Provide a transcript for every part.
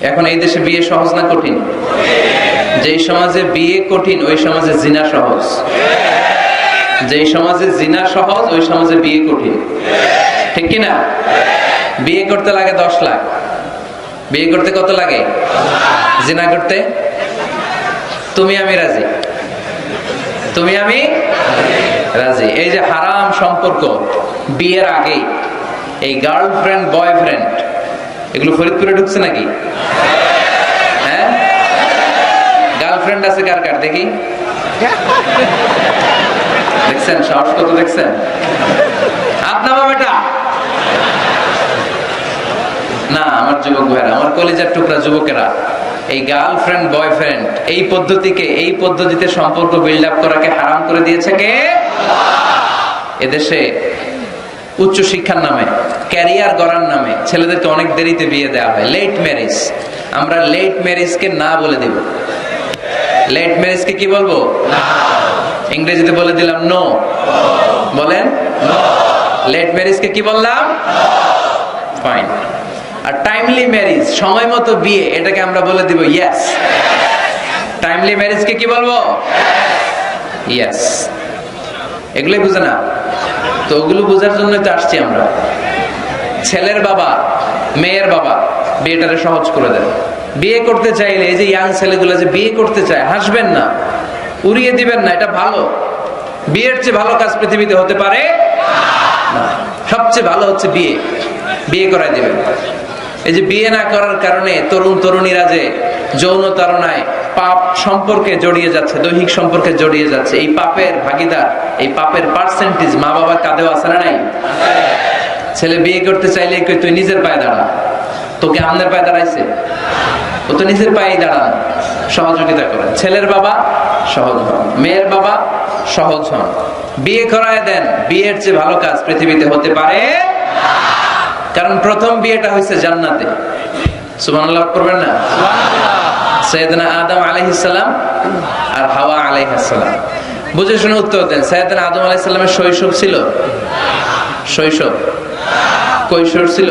এখন এই দেশে বিয়ে সহজ না কঠিন? যেই সমাজে বিয়ে কঠিন ওই সমাজে জিনা সহজ, যেই সমাজে জিনা সহজ ওই সমাজে বিয়ে কঠিন, ঠিক কিনা? বিয়ে করতে লাগে 10 লাখ, বিয়ে করতে কত লাগে? জিনা করতে তুমি আমি রাজি, তুমি আমি রাজি। এই যে হারাম সম্পর্ক বিয়ের আগে, এই গার্লফ্রেন্ড বয়ফ্রেন্ড এগুলো ফরিদপুরে ঢুকছে নাকি? হ্যাঁ, গার্লফ্রেন্ড আছে কার কার দেখি? দেখছেন সাহস কত? দেখছেন? আপনার বেটা না, আমার যুবক ভাইরা, আমার কলেজের টুকরা যুবকেরা, এই গার্লফ্রেন্ড বয়ফ্রেন্ড এই পদ্ধতিতে সম্পর্ক বিল্ড আপ করাকে হারাম করে দিয়েছে কে? এদেশে উচ্চ শিক্ষার নামে, ক্যারিয়ার গড়ার নামে ছেলেদেরকে অনেক দেরিতে বিয়ে দেওয়া হয়, লেট ম্যারেজ। আমরা লেট ম্যারেজকে না বলে দিব। লেট ম্যারেজকে কি বলবো? ইংরেজিতে বলে দিলাম নো। বলেন লেট ম্যারেজকে কি বললাম? ফাইন। আর টাইমলি ম্যারেজ, সময় মতো বিয়ে, এটাকে আমরা বলে দিব ইয়েস। টাইমলি ম্যারেজকে কি বলবো? ইয়েস। এগুলোই বুঝে না তো, ওগুলো বোঝার জন্য তো আসছি আমরা। ছেলের বাবা মেয়ের বাবা বিয়েটারে সহজ করে দেন। বিয়ে করতে চাইলে এই যে ইয়াং ছেলেগুলো যে বিয়ে করতে চায়, হাসবেন না, উড়িয়ে দিবেন না, এটা ভালো। বিয়ের চেয়ে ভালো কাজ পৃথিবীতে হতে পারে না। সবচেয়ে ভালো হচ্ছে বিয়ে, বিয়ে করাই দিবেন। এই যে বিয়ে না করার কারণে তরুণ তরুণীরা যে যৌন তাড়নায় পাপ সম্পর্কে জড়িয়ে যাচ্ছে, দৈহিক সম্পর্কে জড়িয়ে যাচ্ছে, এই পাপের ভাগীদার, এই পাপের পার্সেন্টেজ মা বাবার কাঁধেও আছে না নাই? ছেলে বিয়ে করতে চাইলে তুই নিজের পায়ে দাঁড়া, তোকে আমনের পায়ে দাঁড়াইছে? ও তো নিজের পায়েই দাঁড়ান। সহযোগিতা করেন। ছেলের বাবা সহজ হন, মেয়ের বাবা সহজ হন, বিয়ে করায় দেন। বিয়ের চেয়ে ভালো কাজ পৃথিবীতে হতে পারে, কারণ প্রথম বিয়েটা হয়েছে জান্নাতে। সুবহানাল্লাহ করবেন না? সাইয়েদনা আদম আলাইহিস সালাম আর হাওয়া আলাইহিস সালাম। বুঝে শুনে উত্তর দেন। সাইয়েদনা আদম আলাইহিস সালামের শৈশব ছিল? শৈশব কৈশোর ছিল?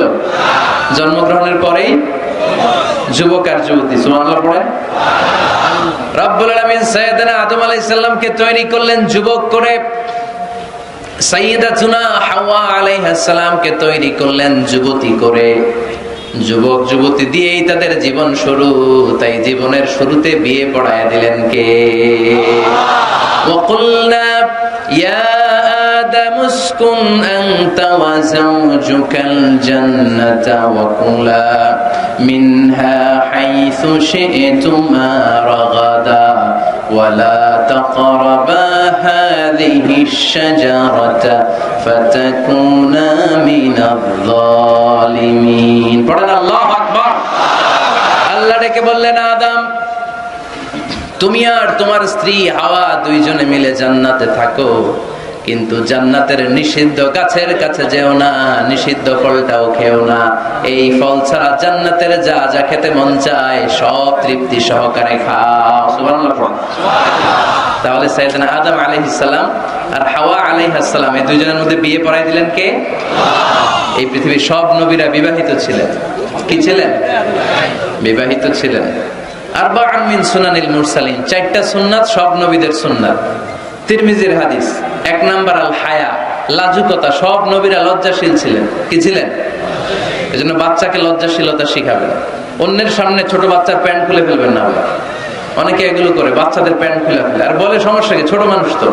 জন্মগ্রহণের পরেই যুবক আর যুবতী। সুবহানাল্লাহ পড়ে। রব্বুল আলামিন সাইয়েদনা আদম আলাইহিস সালামকে তৈরি করলেন যুবক করে, সাইয়্যিদাতুনা হাওয়া আলাইহিস সালামকে তৈরি করলেন যুবতী করে। যুবক যুবতী দিয়েই তাদের জীবন শুরু, তাই জীবনের শুরুতে বিয়ে পড়ায় দিলেন কে? وَقُلْنَا يَا آدَمُ اسْكُنْ أَنْتَ وَزَوْجُكَ الْجَنَّةَ وَكُلَا مِنْهَا حَيْثُ شِئْتُمَا رَغَدًا وَلَا تَقْرَبَا هَذِهِ الشَّجَرَةَ فَتَكُونَا مِنَ الظَّالِمِينَ। পড়েন আল্লাহু আকবার। আল্লাহ ডেকে বললেন, আদম তুমি আর তোমার স্ত্রী হাওয়া দুইজনে মিলে জান্নাতে থাকো, কিন্তু জান্নাতের নিষিদ্ধ গাছের কাছে যেও না, নিষিদ্ধ ফলটাও খেও না। এই ফল ছাড়া জান্নাতের যা যা খেতে মন চায় সব তৃপ্তি সহকারে খাও। সুবহানাল্লাহ। তাহলে সাইয়েদনা আদম আলাইহিস সালাম আর হাওয়া আলাইহিস সালাম এই দুইজনের মধ্যে বিয়ে পড়াই দিলেন কে? এই পৃথিবীর সব নবীরা বিবাহিত ছিলেন। কি ছিলেন? বিবাহিত ছিলেন। আরবাউন মিন সুনানিল মুরসালিন, 4টা সুন্নাত সব নবীদের সুন্নাত। তিরমিজির হাদিস, 1 নাম্বার আল হায়া, লাজুকতা। সব নবীরা লজ্জাশীল ছিলেন। কি ছিলেন? এজন্য বাচ্চাকে লজ্জাশীলতা শিখাবেন। অন্যের সামনে ছোট বাচ্চার প্যান্ট খুলে ফেলবেন না। অনেকে এগুলো করে, বাচ্চাদের প্যান্ট খুলে ফেলে আর বলে সমস্যা কি, ছোট মানুষ তো,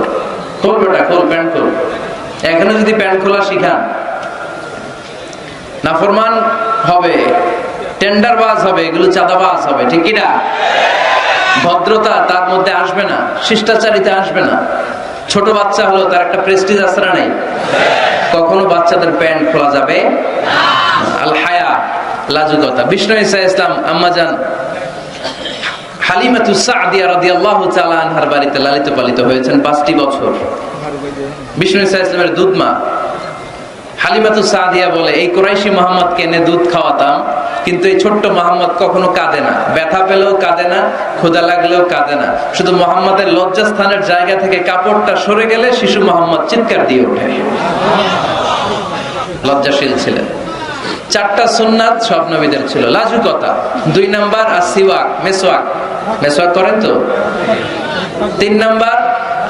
খোল বেটা খোল, প্যান্ট খোল। এখানে যদি প্যান্ট খোলা শিখান, নাফরমান হবে, টেন্ডারবাজ হবে, এগুলো চাঁদাবাজ হবে, ঠিক কিনা? ভদ্রতা তার মধ্যে আসবে না, শিষ্টাচারিতা আসবে না। ছোট বাচ্চা হলো, তার একটা প্রেস্টিজ আছে না নাই? কখনো বাচ্চাদের প্যান্ট খোলা যাবে না। আল হায়া, লাজুকতা। বিষ্ণু ঈসা ইসলাম আম্মাজান হালিমাতুস সাদিয়া রাদিয়াল্লাহু তাআলা আনহার বাড়িতে লালিত পালিত হয়েছেন 5টি বছর। বিষ্ণু ঈসা ইসলামের দুধ মা হালিমাতুস সাদিয়া বলে, এই কুরাইশি মুহাম্মদকে এনে দুধ খাওয়াতাম, কিন্তু এই ছোট্ট মুহাম্মদ কখনো কাঁদে না, ব্যথা পেলেও কাঁদে না, ক্ষুধা লাগলেও কাঁদে না। শুধু মুহাম্মদের লজ্জাস্থানের জায়গা থেকে কাপড়টা সরে গেলে শিশু মুহাম্মদ চিৎকার দিয়ে ওঠে। লজ্জাশীল ছিলেন। 4টা সুন্নাত সব নবীদের ছিল। লাজুকতা 2 নাম্বার, আর সিওয়াক, মেসওয়াক করেন তো। 3 নাম্বার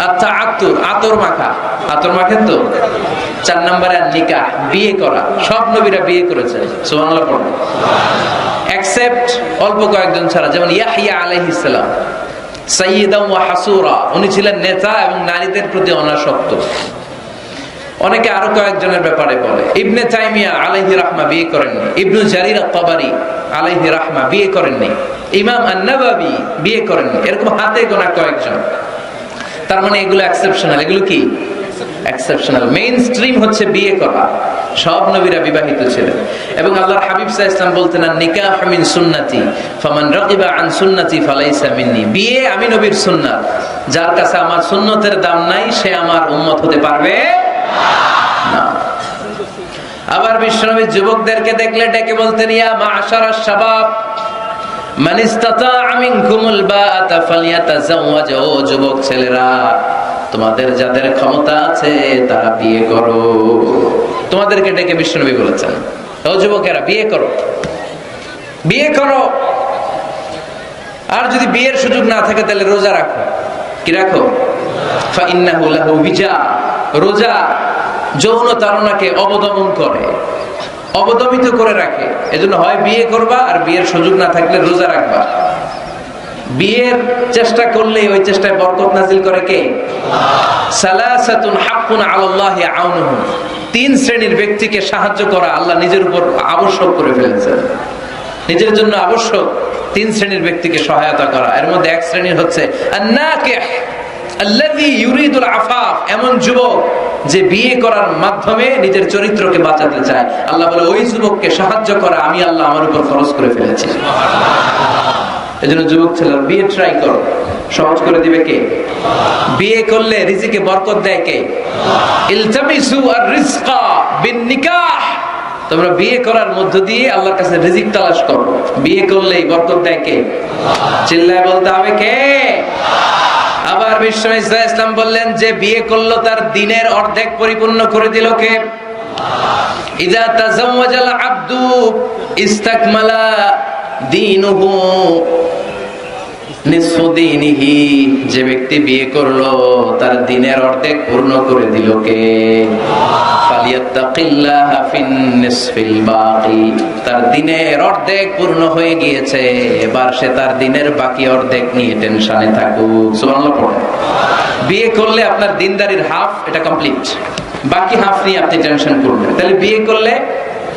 আত-তাআত্তুর, আতর মাখেন তো। 4 নাম্বারে নিকাহ, বিয়ে করা। সব নবীরা বিয়ে করেছেন, সুবহানাল্লাহ পড়ুন। এক্সেপ্ট অল্প কয়েকজন ছাড়া, যেমন ইয়াহইয়া আলাইহিস সালাম, সাইয়্যিদান ওয়া হাসুরা, উনি ছিলেন নেতা এবং নারীদের প্রতি অনাসক্ত। অনেকে আরো কয়েকজনের ব্যাপারে বলে। ইবনে তাইমিয়া আলাইহি রাহমা বিয়ে করেননি, ইবনু জারির আত-তাবারি আলাইহি রাহমা বিয়ে করেননি, ইমাম আন-নাওয়াবি বিয়ে করেননি, এরকম হাতে গোনা কয়েকজন। তার মানে এগুলো এক্সেপশনাল। এগুলো কি এক্সেপশনাল? মেইন স্ট্রিম হচ্ছে বিয়ে করা। সব নবীরা বিবাহিত ছিলেন। এবং আল্লাহর হাবিব সাল্লাল্লাহু আলাইহি ওয়াসাল্লাম বলতেন, নিকাহ মিন সুন্নতি ফামান রাগিবা আন সুন্নতি ফালাইসা মিন্নি। বিয়ে আমি নবীর সুন্নাত, যার কাছে আমার সুন্নতের দাম নাই সে আমার উম্মত হতে পারবে না। আবার বিশ্বনবী যুবকদেরকে দেখলে ডেকে বলতেন, ইয়া মা'শারাশ শাবাব মান ইসতাতা'a মিনকুমুল বাআতা ফালইয়াতাযাওয়াজ। ও যুবক ছেলেরা, তোমাদের যাদের ক্ষমতা আছে তারা বিয়ে করো। তোমাদেরকে ডেকে বিশ্বনবী বলেছেন, ও যুবকেরা বিয়ে করো, বিয়ে করো। আর যদি বিয়ের সুযোগ না থাকে তাহলে রোজা রাখো। কি রাখো? ফাইন্নাহু লাহু বিজা। রোজা যৌন তাড়নাকে অবদমন করে, অবদমিত করে রাখে। এজন্য হয় বিয়ে করবা, আর বিয়ের সুযোগ না থাকলে রোজা রাখবা। বিয়ের চেষ্টা করলে ওই চেষ্টায় বরকত নাজিল করে কে? সালাসাতুন হাক্কুন আলাল্লাহি আউনুহুম। 3 শ্রেণীর ব্যক্তিকে সাহায্য করা আল্লাহ নিজের উপর আবশ্যক করে ফেলেছেন। নিজের জন্য আবশ্যক 3 শ্রেণীর ব্যক্তিকে সহায়তা করা। এর মধ্যে এক শ্রেণীর হচ্ছে আন-নাকিহ আল্লাযী ইউরিদুল আফাফ, এমন যুবক যে বিয়ে করার মাধ্যমে নিজের চরিত্রকে বাঁচাতে চায়। আল্লাহ বলে ওই যুবককে সাহায্য করা আমি আল্লাহ আমার উপর ফরজ করে ফেলেছি। এজন্য যুবক ছেলেরা বিয়ে ট্রাই করো, সহজ করে দিবে কে? বিয়ে করলে রিজিকে বরকত দেয় কে? ইলতামিসু আর-রিজকা বিন-নিকাহ। তোমরা বিয়ে করার মধ্য দিয়ে আল্লাহর কাছে রিজিক তালাশ করো। বিয়ে করলেই বরকত দেয় কে? চিল্লায় বলতে হবে কে? আবার বিশ্বনবী সাল্লাল্লাহু আলাইহি ওয়াসাল্লাম বললেন, যে বিয়ে করলো তার দিনের অর্ধেক পরিপূর্ণ করে দিল কে? ইযা তাযাওয়াজাল আবদু ইস্তাকমালা দীনুহু নিসফু দীনিহি। যে ব্যক্তি বিয়ে করলো তার দিনের অর্ধেক পূর্ণ করে দিল কে? ফালিয়াত্তাকিল্লাহা ফিন নিসফিল বাকি। তার দিনের অর্ধেক পূর্ণ হয়ে গিয়েছে, এবার সে তার দিনের বাকি অর্ধেক নিয়ে টেনশনে থাকুক। সুবহানাল্লাহ পড়ুন। বিয়ে করলে আপনার দিনদারির হাফ এটা কমপ্লিট, বাকি হাফ নিয়ে আপনি টেনশন করবেন। তাহলে বিয়ে করলে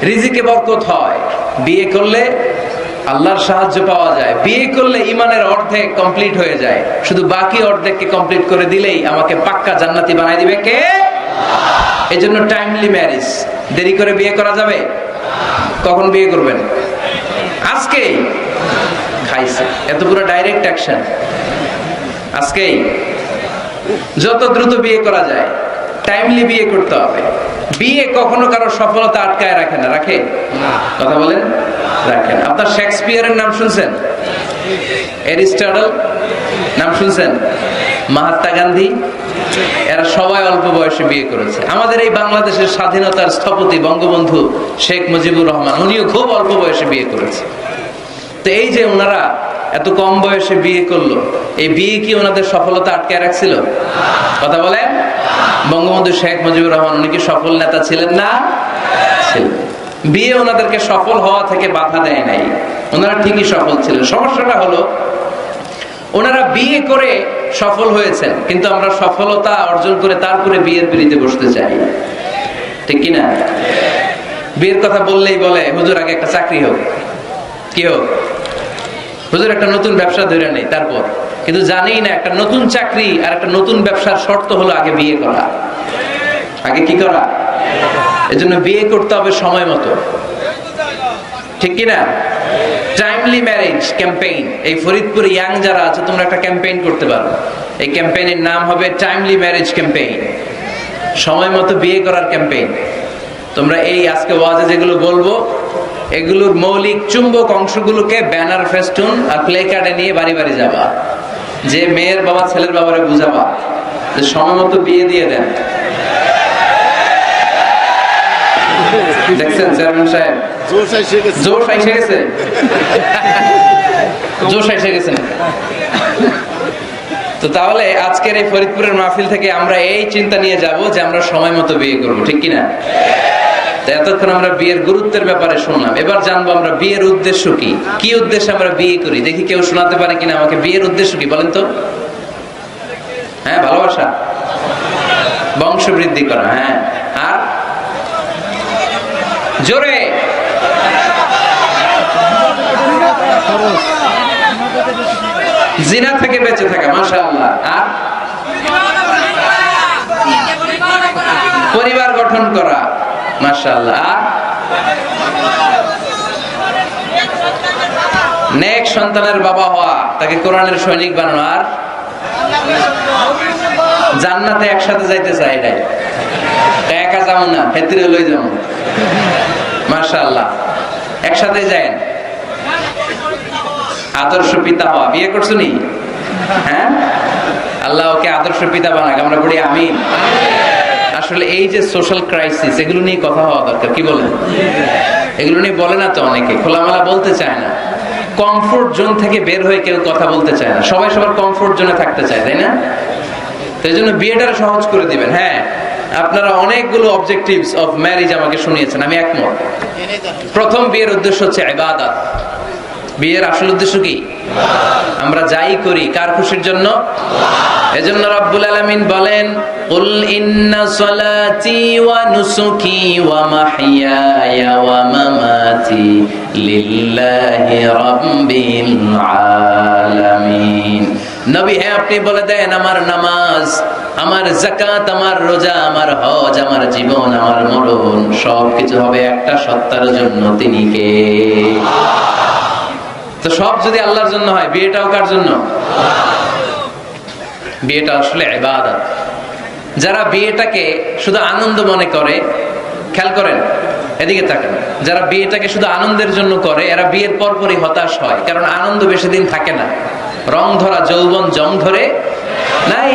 রিজিকে বরকত হয়, বিয়ে করলে আল্লাহর সাহায্য পাওয়া যায়, বিয়ে করলে ইমানের অর্ধেক কমপ্লিট হয়ে যায়। শুধু বাকি অর্ধেককে কমপ্লিট করে দিলেই আমাকে পাক্কা জান্নাতি বানাই দিবে কে? এজন্য টাইমলি ম্যারেজ। দেরি করে বিয়ে করা যাবে? কখন বিয়ে করবেন? আজকেই। খাইছে এত পুরো ডাইরেক্ট অ্যাকশন আজকেই। যত দ্রুত বিয়ে করা যায় টাইমলি বিয়ে করতে হবে। বিয়ে কখনো কারো সফলতা আটকায় রাখে না, রাখে? কথা বলেন, রাখেন। আপনার শেক্সপিয়ারের নাম শুনছেন? অ্যারিস্টটল নাম শুনছেন? মহাত্মা গান্ধী, এরা সবাই অল্প বয়সে বিয়ে করেছে। আমাদের এই বাংলাদেশের স্বাধীনতার স্থপতি বঙ্গবন্ধু শেখ মুজিবুর রহমান, উনিও খুব অল্প বয়সে বিয়ে করেছে। তো এই যে ওনারা এত কম বয়সে বিয়ে করলো, এই বিয়ে কি ওনাদের সফলতা আটকায় রাখছিল? কথা বলেন। বঙ্গবন্ধু শেখ মুজিবুর রহমান উনি কি সফল নেতা ছিলেন না? ছিলেন। বিয়ে ওনাদেরকে সফল হওয়া থেকে বাধা দেয় নাই, ওনারা ঠিকই সফল ছিলেন। সমস্যাটা হলো ওনারা বিয়ে করে সফল হয়েছেন, কিন্তু আমরা সফলতা অর্জন করে তারপরে বিয়ের পিড়িতে বসতে চাই, ঠিক কিনা? বিয়ের কথা বললেই বলে হুজুর আগে একটা চাকরি হোক, কি হোক? হুজুর একটা নতুন ব্যবসা ধরে নেই তারপর। কিন্তু জানি না একটা নতুন চাকরি আর একটা নতুন ব্যবসার শর্ত হলো আগে বিয়ে করা। আগে কি করা? এজন্য বিয়ে করতে হবে সময় মতো, ঠিক কিনা? Timely marriage campaign. এই ফরিদপুর ইয়াং যারা আছে তোমরা একটা ক্যাম্পেইন করতে পারো। এই ক্যাম্পেইনের নাম হবে টাইমলি ম্যারেজ ক্যাম্পেইন, সময় মতো বিয়ে করার ক্যাম্পেইন। তোমরা এই আজকে ওয়াজে যেগুলো বলবো এগুলোর মৌলিক চুম্বক অংশগুলোকে ব্যানার, ফেস্টুন আর প্লে কার্ডে নিয়ে বাড়ি বাড়ি যাবা, যে মেয়ের বাবা ছেলের বাবারে বুঝাবা যে সময় মতো বিয়ে দিয়ে দেন। দেখছেন চেয়ারম্যান সাহেব জোশ এসে গেছে। জোশ এসে গেছে, জোশ এসে গেছে। তো তাহলে আজকের এই ফরিদপুরের মাহফিল থেকে আমরা এই চিন্তা নিয়ে যাব যে আমরা সময় মতো বিয়ে করব, ঠিক কিনা? এতক্ষণ আমরা বিয়ের গুরুত্বের ব্যাপারে শুনলাম, এবার জানবো আমরা বিয়ের উদ্দেশ্য কি, কি উদ্দেশ্যে আমরা বিয়ে করি। দেখি কেউ শোনাতে পারে কিনা আমাকে বিয়ের উদ্দেশ্য কি বলেন তো? হ্যাঁ, ভালোবাসা, বংশ বৃদ্ধি করা। হ্যাঁ, আর জোরে জিনা থেকে বেঁচে থাকা, মাশাআল্লাহ। আর পরিবার গঠন করা, মাশাআল্লাহ। আর নেক সন্তানের বাবা হওয়া, তাকে কোরআনের সৈনিক বানানো। আর জান্নাতে একসাথে যাইতে চাই, এটাই। একা যাবো না, হেতিরে লই যাবো, মাশাআল্লাহ। একসাথে যাই। আদর্শ পিতা হওয়া, বিয়ে করছো নি? হ্যাঁ, আল্লাহ ওকে আদর্শ পিতা বানাক, আমরা বলি আমিন। আসলে এই যে সোশ্যাল ক্রাইসিস, এগুলো নিয়ে কথা হওয়া দরকার, কি বলেন? এগুলো নিয়ে বলে না তো অনেকে, খোলামেলা বলতে চায় না। কমফোর্ট জোন থেকে বের হয়ে কেউ কথা বলতে চায় না, সবাই সবার কমফোর্ট জোনে থাকতে চায়, তাই না? তো এই জন্য বিয়েটা সহজ করে দিবেন। হ্যাঁ, আপনারা অনেকগুলো অবজেক্টিভস অফ ম্যারেজ আমাকে শুনিয়েছেন, আমি একমত। প্রথম, বিয়ের উদ্দেশ্য হচ্ছে ইবাদত। বিয়ের আসল উদ্দেশ্য কি? আমরা যাই করি কার খুশির জন্য? এজন্য রব্বুল আলামিন বলেন, কুল ইন্না সলাতি ওয়া নুসুকি ওয়া মাহইয়ায়া ওয়া মামাতি লিল্লাহি রাব্বিল আলামিন। নবী, হ্যাঁ আপনি বলে দেন, আমার নামাজ, আমার যাকাত, আমার রোজা, আমার হজ, আমার জীবন, আমার মরণ সবকিছু হবে একটা সত্তার জন্য, তিনি কে? তো সব যদি আল্লাহর জন্য হয়, বিয়েটাও কার জন্য? বিয়েটা আসলে ইবাদত। যারা বিয়েটাকে শুধু আনন্দ মনে করে, খেয়াল করেন, এদিকে তাকান, যারা বিয়েটাকে শুধু আনন্দের জন্য করে, এরা বিয়ের পরপরই হতাশ হয়, কারণ আনন্দ বেশি দিন থাকে না। রং ধরা যৌবন জং ধরে নাই।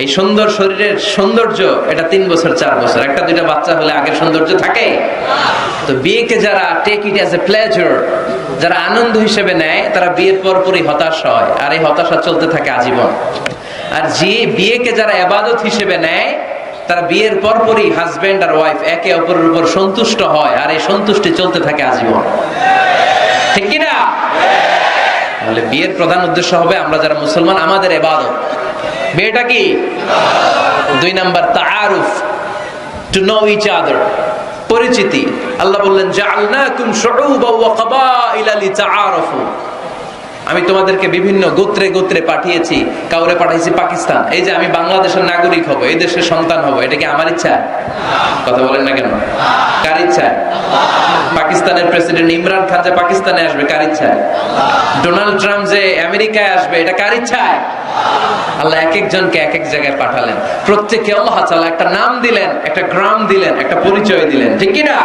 এই সুন্দর শরীরের সৌন্দর্য, এটা 3 বছর 4 বছর, একটা দুইটা বাচ্চা হলে আগের সৌন্দর্য থাকে। তো বিয়েকে যারা take it as a pleasure, যারা আনন্দ হিসেবে নেয়, তারা বিয়ের পরপরই হতাশ হয়, আর এই হতাশা চলতে থাকে আজীবন। আর যে বিয়েকে যারা ইবাদত হিসেবে নেয়, তারা বিয়ের পরপরই হাজবেন্ড আর ওয়াইফ একে অপরের উপর সন্তুষ্ট হয়, আর এই সন্তুষ্টি চলতে থাকে আজীবন, ঠিক কিনা? তাহলে বিয়ের প্রধান উদ্দেশ্য হবে, আমরা যারা মুসলমান, আমাদের ইবাদত। বিয়েটা কি? 2 নাম্বার, তাআরুফ, টু নো ইচ আদার, পরিচিতি। আল্লাহ বললেন, জাআলনাকুম শুউবা ওয়া কাবাইলা লিতাআরাফু। আমি তোমাদেরকে বিভিন্ন গোত্রে গোত্রে পাঠিয়েছি। কাউরে পাঠাইছি পাকিস্তান, এই যে আমি বাংলাদেশের নাগরিক হব, এই দেশের সন্তান হব, এটা কি আমার ইচ্ছা? কথা বলেন না কেন? কার ইচ্ছা? পাকিস্তানের প্রেসিডেন্ট ইমরান খান যে পাকিস্তানে আসবে, কার ইচ্ছা? ডোনাল্ড ট্রাম্প যে আমেরিকায় আসবে, এটা কার ইচ্ছায়? আল্লাহ এক একজনকে এক এক জায়গায় পাঠালেন, প্রত্যেককে আল্লাহ তাআলা একটা নাম দিলেন, একটা গ্রাম দিলেন, একটা পরিচয় দিলেন, ঠিক কি না?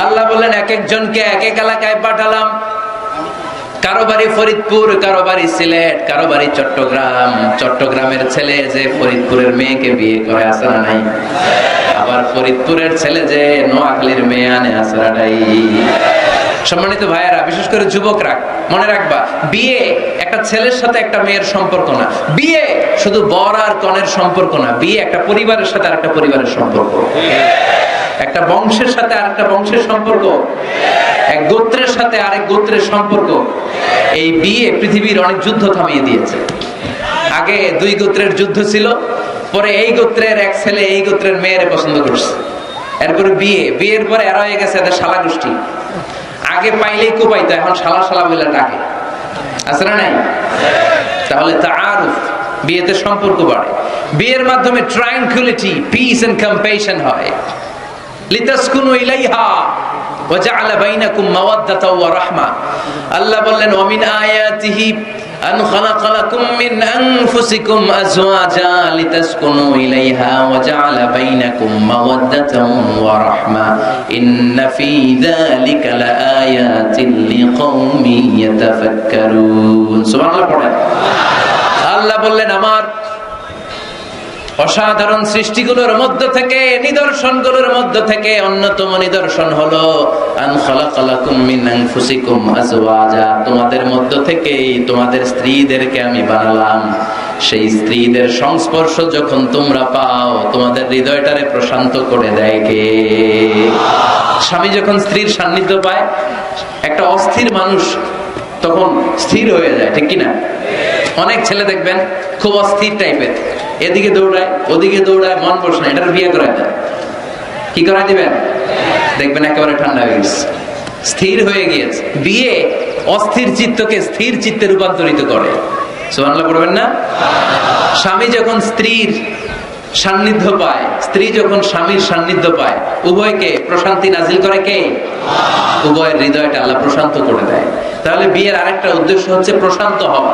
আল্লাহ বললেন, এক একজনকে এক এক এলাকায় পাঠালাম। কারো বাড়ি ফরিদপুর, কারো বাড়ি সিলেট, কারো বাড়ি চট্টগ্রাম। চট্টগ্রামের ছেলে যে ফরিদপুরের মেয়েকে বিয়ে করে, আছে না নাই? আবার ফরিদপুরের ছেলে যে নোয়াখালীর মেয়ে আনে, আছে না নাই? সম্মানিত ভাইয়েরা, বিশেষ করে যুবকরা, মনে রাখবা, বিয়ে একটা ছেলের সাথে একটা মেয়ের সম্পর্ক না। বিয়ে শুধু বর আর কনের সম্পর্ক না। বিয়ে একটা পরিবারের সাথে আর একটা পরিবারের সম্পর্ক, একটা বংশের সাথে আর একটা বংশের সম্পর্ক, এক গোত্রের সাথে আরেক গোত্রের সম্পর্ক। এই বিয়ে পৃথিবীর অনেক যুদ্ধ থামিয়ে দিয়েছে। আগে 2 গোত্রের যুদ্ধ ছিল, পরে এই গোত্রের এক ছেলে এই গোত্রের মেয়ের পছন্দ করছে, এরপরে বিয়ের পরে এরা হয়ে গেছে এদের শালা গোষ্ঠী। আগে পাইলেই কোপাইতো, এখন শালা শালা বলে ডাকে, আছে না নাই? তাহলে তাআরুফ, বিয়েতে সম্পর্ক বাড়ে। বিয়ের মাধ্যমে ট্রায়াঙ্কুলিটি, পিস এন্ড কম্প্যাশন হয়। লিতাসকুনু ইলাইহা ওয়া জাআলা বাইনাকুম মাওয়াদ্দাতাও ওয়া রাহমা। আল্লাহ বললেন, ওয়া মিন আয়াতিহি আন খালাকা লাকুম মিন আনফুসিকুম আজওয়াজা লিতাসকুনু ইলাইহা ওয়া জাআলা বাইনাকুম মাওয়াদ্দাতাও ওয়া রাহমা ইন্না ফী যালিকা লাআয়াতিন লিকাওমিন ইয়াতাফাক্কারুন। সুবহানাল্লাহ পড়েন। আল্লাহ বললেন, আমার অসাধারণ সৃষ্টিগুলোর মধ্য থেকে, নিদর্শনগুলোর মধ্য থেকে অন্যতম নিদর্শন হলো আন খালাকালাকুম মিন আনফুসিকুম আজওয়াজা, তোমাদের মধ্য থেকেই তোমাদের স্ত্রীদেরকে আমি বানালাম। সেই স্ত্রীদের সংস্পর্শ যখন তোমরা পাও, তোমাদের হৃদয়টারে প্রশান্ত করে দেয় কে? স্বামী যখন স্ত্রীর সান্নিধ্য পায়, একটা অস্থির মানুষ তখন স্থির হয়ে যায়, ঠিক কিনা? অনেক ছেলে দেখবেন খুব অস্থির টাইপের, এদিকে দৌড়ায় ওদিকে দৌড়ায়, মন বসে না, এটার বিয়ে করায় দেন। কি করাই দিবেন? দেখবেন একেবারে ঠান্ডা হয়ে গেছে, স্থির হয়ে গিয়েছে। বিয়ে অস্থির চিত্তকে স্থির চিত্তে রূপান্তরিত করে। সুবহানাল্লাহ পড়বেন না? স্বামী যখন স্ত্রীর সান্নিধ্য পায়, স্ত্রী যখন স্বামীর সান্নিধ্য পায়, উভয়কে প্রশান্তি নাজিল করে কে? উভয়ের হৃদয়টা আল্লাহ প্রশান্ত করে দেয়। তাহলে বিয়ের আরেকটা উদ্দেশ্য হচ্ছে প্রশান্ত হওয়া,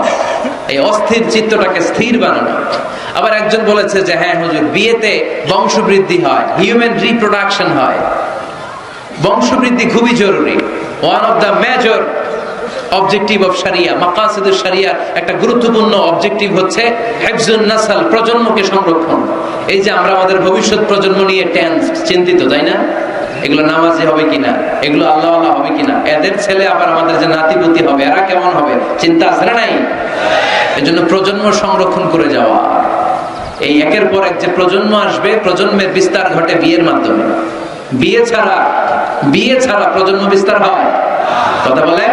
এই অস্থির চিত্তটাকে স্থির বানানো। আবার একজন বলেছে যে হ্যাঁ হুজুর, বিয়েতে বংশবৃদ্ধি হয়, হিউম্যান রিপ্রোডাকশন হয়। বংশবৃদ্ধি খুবই জরুরি। One of the major objective of শরিয়া, মাকাসিদুশ শরিয়া, একটা গুরুত্বপূর্ণ অবজেক্টিভ হচ্ছে হিফজুন নাসল, প্রজন্মকে সংরক্ষণ। এই যে আমরা আমাদের ভবিষ্যৎ প্রজন্ম নিয়ে চিন্তিত, তাই না? এগুলো নামাজি হবে কিনা, এগুলো আল্লাহওয়ালা হবে কিনা, এদের ছেলে আবার আমাদের যে নাতিপুতি হবে, এরা কেমন হবে, চিন্তা আছে না নাই? এজন্য প্রজন্ম সংরক্ষণ করে যাওয়া। এই একের পর এক যে প্রজন্ম আসবে, প্রজন্মের বিস্তার ঘটে বিয়ের মাধ্যমে। বিয়ে ছাড়া প্রজন্ম বিস্তার হয়? কথা বলেন।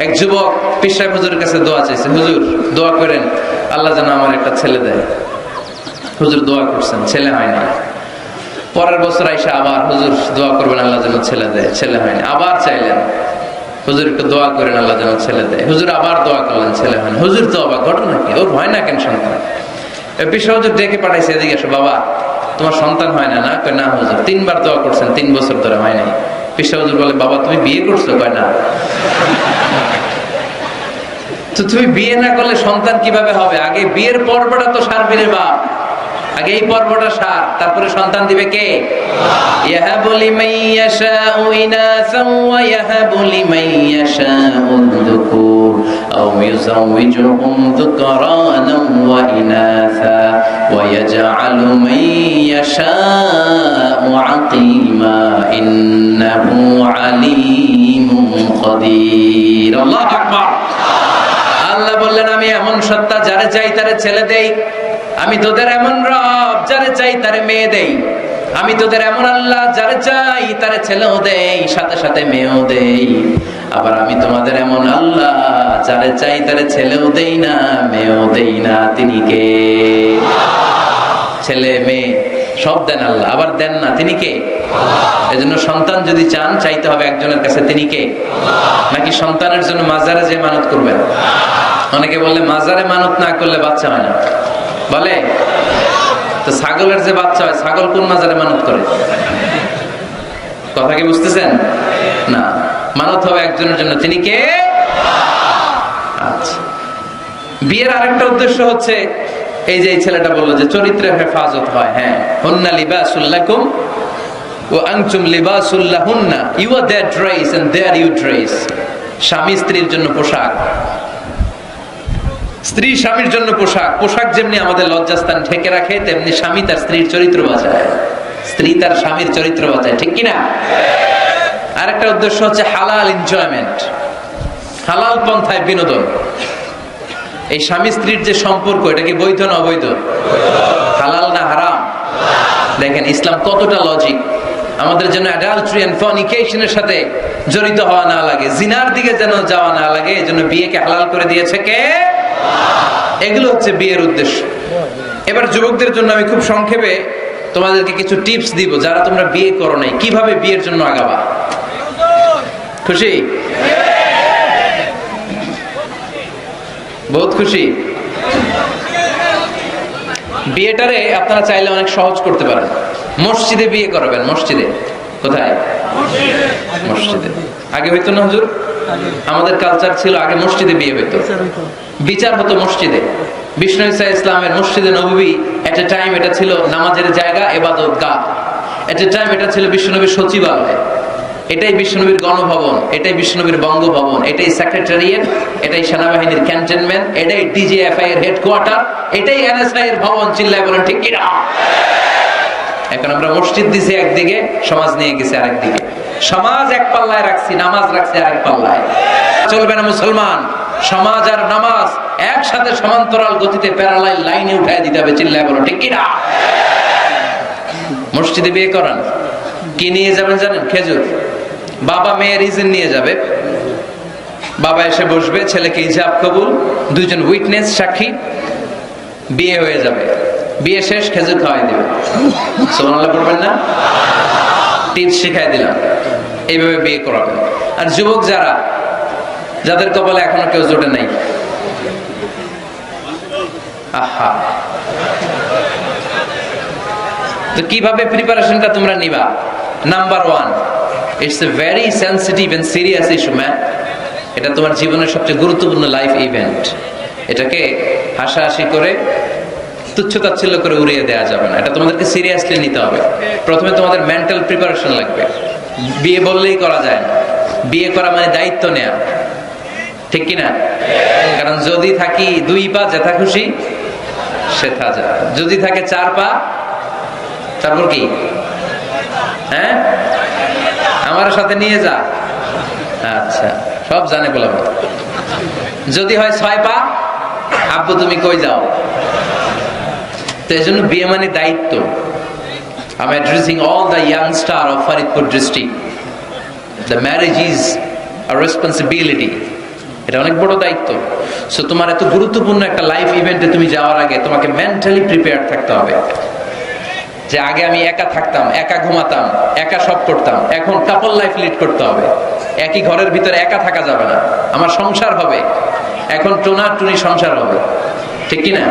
এক যুবক পীর সাহেব হুজুরের কাছে দোয়া চাইছে, হুজুর দোয়া করেন আল্লাহ যেন আমার একটা ছেলে দেয়। হুজুর দোয়া করছেন, ছেলে হয় না। পরের বছর আইসা আবার হুজুর দোয়া করবেন আল্লাহ যেন ছেলে দেয়, ছেলে হয়নি। আবার চাইলেন, হুজুর একটু দোয়া করেন আল্লাহ যেন ছেলে দেয়। হুজুর আবার দোয়া করলেন, ছেলে হয়নি। হুজুর তো অবাক, ঘটনা কি, ওর হয় না কেন সন্তান? পীর সাহেব হুজুর ডেকে পাঠাইছে, এদিকে এসো বাবা, তোমার সন্তান হয় না? না, কয় না হুজুর, 3 বার দোয়া করছেন, 3 বছর ধরে হয় নাই। পীর সাহেব হুজুর বলে, বাবা তুমি বিয়ে করছো? কয় না। তো তুমি বিয়ে না করলে সন্তান কিভাবে হবে? আগে বিয়ের পর্বটা তো সারবে রে বাপ, আগে এই পর্বটা সার, তারপরে সন্তান দিবে কে? ইয়াহাবু লিমান ইয়াশাউ ইনাসান ওয়া ইয়াহাবু লিমান ইয়াশাউ যুকুর আও ইউযাওয়িজুহুম যুকরানান ওয়া ইনাসা ওয়া ইয়াজআলু মান ইয়াশাউ আকিমা ইন্নাহু আলীমুন কাদির। আল্লাহু আকবার। আল্লাহ বললেন, আমি এমন সত্তা, যারে চাই তারে ছেলে দেই। আমি তোদের এমন রব, যারে চাই তারে মেয়ে দেই। আমি তোদের এমন আল্লাহ, যারে চাই তারে ছেলেও দেই, সাথে সাথে মেয়েও দেই। আবার আমি তোমাদের এমন আল্লাহ, যারে চাই তারে ছেলেও দেই না, মেয়েও দেই না। তিনি কে? ছেলে মেয়ে সব দেন আল্লাহ, আবার দেন না, তিনি কে? এজন্য সন্তান যদি চান, চাইতে হবে একজনের কাছে, তিনি কে? নাকি সন্তানের জন্য মাজারে যে মানত করবেন? অনেকে বললে মাজারে মানত না করলে বাচ্চা হয় না, বলে। তো ছাগলের যে বাচ্চা হয়, ছাগল কোন মাজারে মানত করে? কথা কি বুঝতেছেন? না, মানত হবে একজনের জন্য, তিনি কে? আচ্ছা, বিয়ের আরেকটা উদ্দেশ্য হচ্ছে এই যে এই ছেলেটা বললো যে চরিত্রের হেফাজত হয়। হ্যাঁ, হুন্না লিবাসুল লাকুম ওয়া আনতুম লিবাসুল লাহুন্না, you are their dress and their you dress. স্বামী স্ত্রীর জন্য পোশাক, স্ত্রী স্বামীর জন্য পোশাক। পোশাক যেমনি আমাদের লজ্জাস্থান ঢেকে রাখে, তেমনি স্বামী তার স্ত্রীর চরিত্র বাঁচায়, স্ত্রী তার স্বামীর চরিত্র বাঁচায়, ঠিক কিনা? আরেকটা উদ্দেশ্য হচ্ছে হালাল এনজয়মেন্ট, হালাল পন্থায় বিনোদন। এই স্বামী স্ত্রীর যে সম্পর্ক, এটা কি বৈধ না অবৈধ? হালাল না হারাম? দেখেন ইসলাম কতটা লজিক। আমাদের জন্য অ্যাডাল্ট্রি এন্ড ফর্নিকেশনের সাথে জড়িত হওয়া না লাগে, জিনার দিকে যেন যাওয়া না লাগে, এজন্য বিয়েকে হালাল করে দিয়েছে কে? এগুলো হচ্ছে বিয়ের উদ্দেশ্য। এবার যুবকদের জন্য আমি খুব সংক্ষেপে তোমাদেরকে কিছু টিপস দিব, যারা তোমরা বিয়ে করো নাই, কিভাবে বিয়ের জন্য আগাবা। খুশি? বহুত খুশি? বিয়েটারে আপনারা চাইলে অনেক সহজ করতে পারেন। মসজিদে বিয়ে করবেন। মসজিদে? কোথায়? মসজিদে। আগে হইতো না হুজুর? আমাদের কালচার ছিল আগে মসজিদে বিয়ে হইতো, বিচার হতো মসজিদে। বিষ্ণু ঈসা ইসলামের মসজিদে নববী এট এ টাইম এটা ছিল নামাজের জায়গা, ইবাদত গাহ। এট এ টাইম এটা ছিল বিশ্বনবীর সচিবালয়। এটাই বিশ্বনবীর গণভবন, এটাই বিশ্বনবীর বঙ্গভবন, এটাই সেক্রেটারিয়েট, এটাই সেনাবাহিনীর ক্যান্টনমেন্ট, এটাই ডিজিএফআই এর হেডকোয়ার্টার, এটাই এনএসআই এর ভবন। চিল্লায় বলেন ঠিক কিনা? এখন আমরা মসজিদ দিছি একদিকে, সমাজ নিয়ে গেছি আরেকদিকে। সমাজ এক পাল্লায় রাখছি, নামাজ রাখছি আরেক পাল্লায়। চলবে না মুসলমান। সমাজ আর নামাজ একসাথে সমান্তরাল গতিতে প্যারালাল লাইনে উঠায় দিতে হবে। চিল্লায় বলো ঠিক কিনা? মসজিদে বিয়ে করান, কি নিয়ে যাবেন জানেন? খেজুর। বাবা মেয়ের ইজেন নিয়ে যাবে, বাবা এসে বসবে, ছেলেকে ইজাব কবুল, দুইজন উইটনেস সাক্ষী, বিয়ে হয়ে যাবে। বিয়ে শেষ, খেজুর খাওয়াই দেবে। সুবহানাল্লাহ পড়বেন না? টিপস শিখাই দিলাম, এইভাবে বিয়ে করাবেন। আর যুবক যারা, যাদের কপালে এখনো কেউ জোটে নাই, আহা, তো কিভাবে প্রিপারেশনটা তোমরা নিবা? Number 1, it's a very sensitive and serious issue man. এটা তোমার জীবনের সবচেয়ে গুরুত্বপূর্ণ লাইফ ইভেন্ট। এটাকে হাসাহাসি করে, তুচ্ছতাচ্ছিল্য করে উড়িয়ে দেওয়া যাবে না। এটা তোমাদেরকে সিরিয়াসলি নিতে হবে। প্রথমে তোমাদের মেন্টাল প্রিপারেশন লাগবে। বিয়ে বললেই করা যায় না। বিয়ে করা মানে দায়িত্ব নেয়া, ঠিক কিনা? কারণ যদি থাকি 2 পা, যেথা খুশি সেথা যা। যদি থাকে 4 পা, তারপর কি? হ্যাঁ, আমার সাথে নিয়ে যা। আচ্ছা, সব জানে বললাম। যদি হয় 6 পা, আব্বু তুমি কই যাও? তো এই জন্য বিয়ে মানে দায়িত্ব। I'm addressing all the young star of Faridpur district. The marriage is a responsibility. এটা অনেক বড় দায়িত্ব। সো তোমার এত গুরুত্বপূর্ণ একটা লাইফ ইভেন্টে তুমি যাওয়ার আগে তোমাকে মেন্টালি প্রিপেয়ার থাকতে হবে। যে আগে আমি একা থাকতাম, একা ঘুমাতাম, একা সব করতাম, এখন কাপল লাইফ লিড করতে হবে। একই ঘরের ভিতরে একা থাকা যাবে না। আমার সংসার হবে, এখন টোনাটুনি সংসার হবে, ঠিক কি না?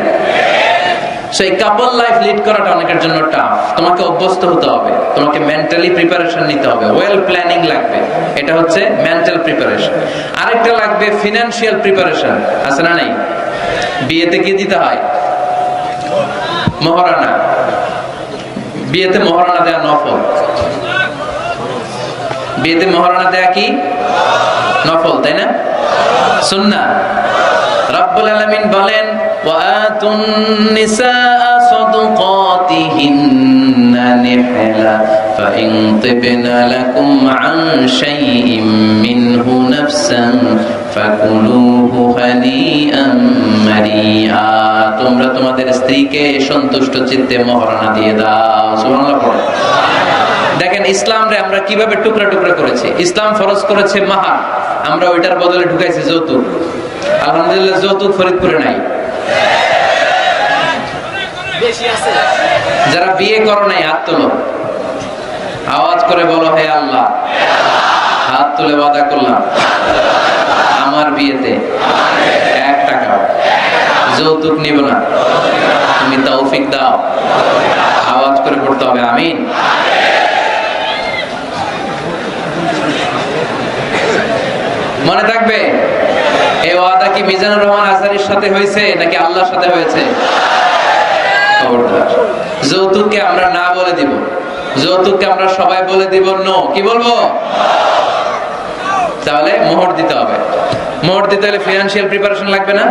সো এই কাপল লাইফ লিড করাটা অনেকের জন্য টাফ। তোমাকে অভ্যস্ত হতে হবে, তোমাকে মেন্টালি প্রিপারেশন নিতে হবে, ওয়েল প্ল্যানিং লাগবে। এটা হচ্ছে মেন্টাল প্রিপারেশন। আরেকটা লাগবে ফিনান্সিয়াল প্রিপারেশন। আছে না নাই? বিয়েতে কি দিতে হয়? মহারানা। বিয়েতে মহারানা দেয়া নফল। বিয়েতে মহারানা দেয়া কি নফল, তাই না? সুন্নাহ। রব্বুল আলামিন বলেন, ওয়াতুন নিসাআ সাদকাতিহিন্না নিহলা ফাইন তিবনা লাকুম আন শাইইন মিনহু নাফসান ফাকুলুহু হানিআম মারিআ। তোমরা তোমাদের স্ত্রীকে সন্তুষ্ট চিত্তে মহারানা দিয়ে দাও। সুবহানাল্লাহ পড়ো। দেখেন ইসলামরে আমরা কিভাবে টুকরা টুকরা করেছি। ইসলাম ফরজ করেছে মাহার, আমরা ওইটার বদলে ঢুকাইছি যৌতুক। আলহামদুলিল্লাহ যৌতুক ফরিদপুরে নাই। যারা বিয়ে করো নাই হাত তোলো, আওয়াজ করে বলো, হে আল্লাহ, হাত তুলে ওয়াদা করলাম আমার বিয়েতে 1 টাকা যৌতুক নিব না। তুমি তৌফিক দাও। আওয়াজ করে পড়তে হবে আমিন। মনে থাকবে, এই ওয়াদা কি মিজানুর রহমান আজহারীর সাথে হয়েছে নাকি আল্লাহর সাথে হয়েছে? খবরদার। যৌতুককে আমরা না বলে দিব, যৌতুককে আমরা সবাই বলে দিব নো। কি বলবো? তাহলে মোহর দিতে হবে। মোহর দিতে হলে ফিনান্সিয়াল প্রিপারেশন লাগবে না?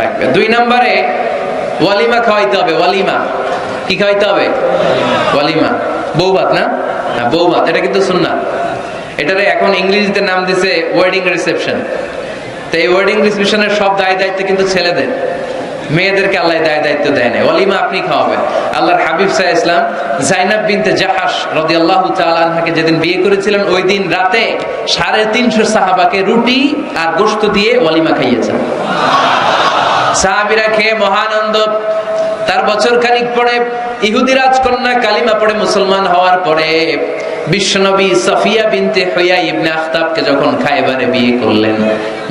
লাগবে। 2 নম্বরে ওয়ালিমা খাওয়াইতে হবে। ওয়ালিমা কি খাওয়াইতে হবে? ওয়ালিমা, বউ ভাত না? বউ ভাত, এটা কিন্তু সুন্নাহ। এটারে এখন ইংরেজিতে নাম দিছে ওয়েডিং রিসেপশন। তো এই ওয়েডিং রিসেপশনের সব দায় দায়িত্ব কিন্তু ছেলেদের, মেয়েদেরকে আল্লাহ দায় দায়িত্ব দেয় না। ওয়ালিমা আপনি খাওয়াবেন। আল্লাহর হাবিব সাল্লাল্লাহু আলাইহি ওয়াসাল্লাম যায়েনব বিনতে জাহাশ রাদিয়াল্লাহু তাআলা আনহাকে যেদিন বিয়ে করেছিলেন, ওই দিন রাতে 350 সাহাবাকে রুটি আর গোশত দিয়ে ওয়ালিমা খাইয়েছেন। সাহাবীরা খেয়ে মহানন্দ। তার বছর খানিক পরে ইহুদি রাজকন্যা কালিমা পড়ে মুসলমান হওয়ার পরে বিশ্বনবী সাফিয়া বিনতে হুয়াই ইবনে আখতাবকে যখন খায়বারে বিয়ে করলেন,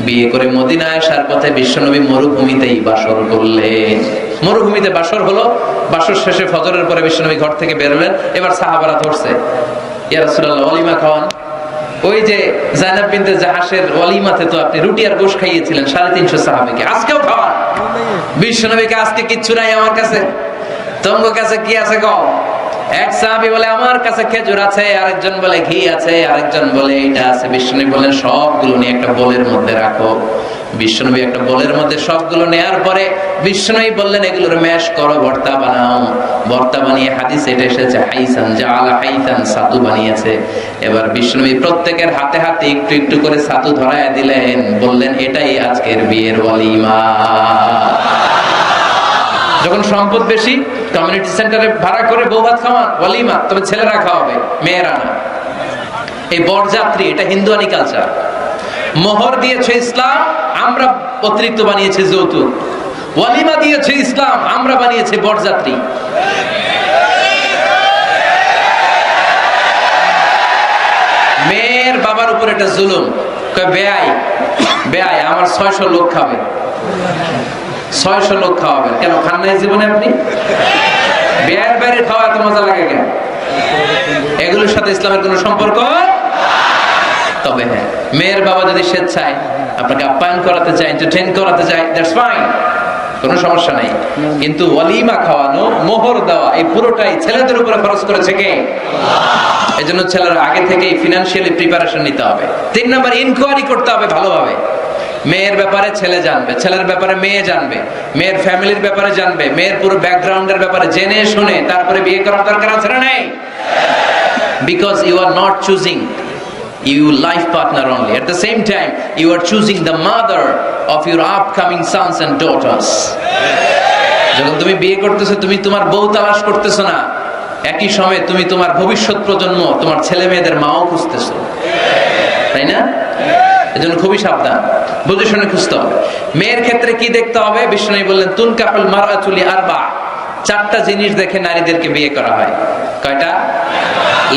বিয়ে করে মদিনায় আসার পথে বিশ্বনবী মরুভূমিতেই বাসর করলেন। মরুভূমিতে বাসর হলো। বাসর শেষে ফজরের পরে বিশ্বনবী ঘর থেকে বের হলেন। এবার সাহাবারা ধরছে, ইয়া রাসূলুল্লাহ ওয়ালিমা খাওয়ান। ওই যে যায়েনব বিনতে জাহাশের ওয়ালিমাতে তো আপনি রুটি আর গোশত খাইয়েছিলেন 350 সাহাবীকে, আজকেও খাওয়ান। বিশ্বনবীকে আজকে কিচ্ছু নাই আমার কাছে, তোমার কাছে কি আছে কও? এক সাহাবী বলে আমার কাছে খেজুর আছে, আরেকজন বলে ঘি আছে, আরেকজন বলে এটা আছে। বিশ্বনবী বললেন সবগুলো নিয়ে একটা বোলের মধ্যে রাখো। বিশ্বনবী একটা বোলের মধ্যে সবগুলো নেয়ার পরে বিশ্বনবী বললেন এগুলোর ম্যাশ করো, ভর্তা বানাও। ভর্তা বানিয়ে হাদিস এটা এসেছে হাইসান জাআলা হাইসান, ছাতু বানিয়েছে। এবার বিশ্বনবী প্রত্যেকের হাতে হাতে একটু একটু করে ছাতু ধরায় দিলেন, বললেন এটাই আজকের বিয়ের ওয়ালিমা। যখন সম্পদ বেশি, কমিউনিটি সেন্টারে ভাড়া করে বউ ভাত খাওয়ান, ওয়ালিমা, তবে ছেলেরা খাওয়াবে, মেয়েরা না। এই বরযাত্রী, এটা হিন্দুয়ানি কালচার। মোহর দিয়েছে ইসলাম, আমরা অতিরিক্ত বানিয়েছে যৌতুক। ওয়ালিমা দিয়েছে ইসলাম, আমরা বানিয়েছে বরযাত্রী। মেয়ের বাবার উপর এটা জুলুম। বেয়াই বেয়াই আমার 600 লোক খাবে, 600 লোক খাওয়াবেন কেন? খান নাই জীবনে আপনি? বিয়ের বাইরে খাওয়া এত মজা লাগে কেন? এগুলোর সাথে ইসলামের কোন সম্পর্ক? তবে হ্যাঁ, মেয়ের বাবা যদি স্বেচ্ছায় আপনাকে আপ্যায়ন করাতে চায়, এন্টারটেইন করাতে চায়, দ্যাটস ফাইন, কোনো সমস্যা নাই। কিন্তু ওয়ালিমা খাওয়ানো, মোহর দেওয়া, এই পুরোটাই ছেলেদের উপরে খরচ করেছে কে? এজন্য ছেলেরা আগে থেকেই ফিনান্সিয়ালি প্রিপারেশন নিতে হবে। 3 নাম্বার, ইনকোয়ারি করতে হবে ভালোভাবে। মেয়ের ব্যাপারে ছেলে জানবে, ছেলের ব্যাপারে মেয়ে জানবে, মেয়ের ফ্যামিলির ব্যাপারে জানবে, মেয়ের পুরো ব্যাকগ্রাউন্ডের ব্যাপারে জেনে শুনে তারপরে বিয়ে করার দরকার আছে না নাই? Because you are not choosing your life partner only, at the same time you are choosing the mother of your upcoming sons and daughters. যখন তুমি বিয়ে করতেছো, তুমি তোমার বউ তালাশ করতেছো না, একই সময়ে তুমি তোমার ভবিষ্যৎ প্রজন্ম, তোমার ছেলে মেয়েদের মাও খুঁজতেছো, তাই না? এজন্য খুবই সাবধান, বুঝে শুনে খুঁজতে হবে। মেয়ের ক্ষেত্রে কি দেখতে হবে? বিষ্ণু বললেন তুনকাহুল মারআতু লিআরবা, 4টা জিনিস দেখে নারীদেরকে বিয়ে করা হয়। কয়টা?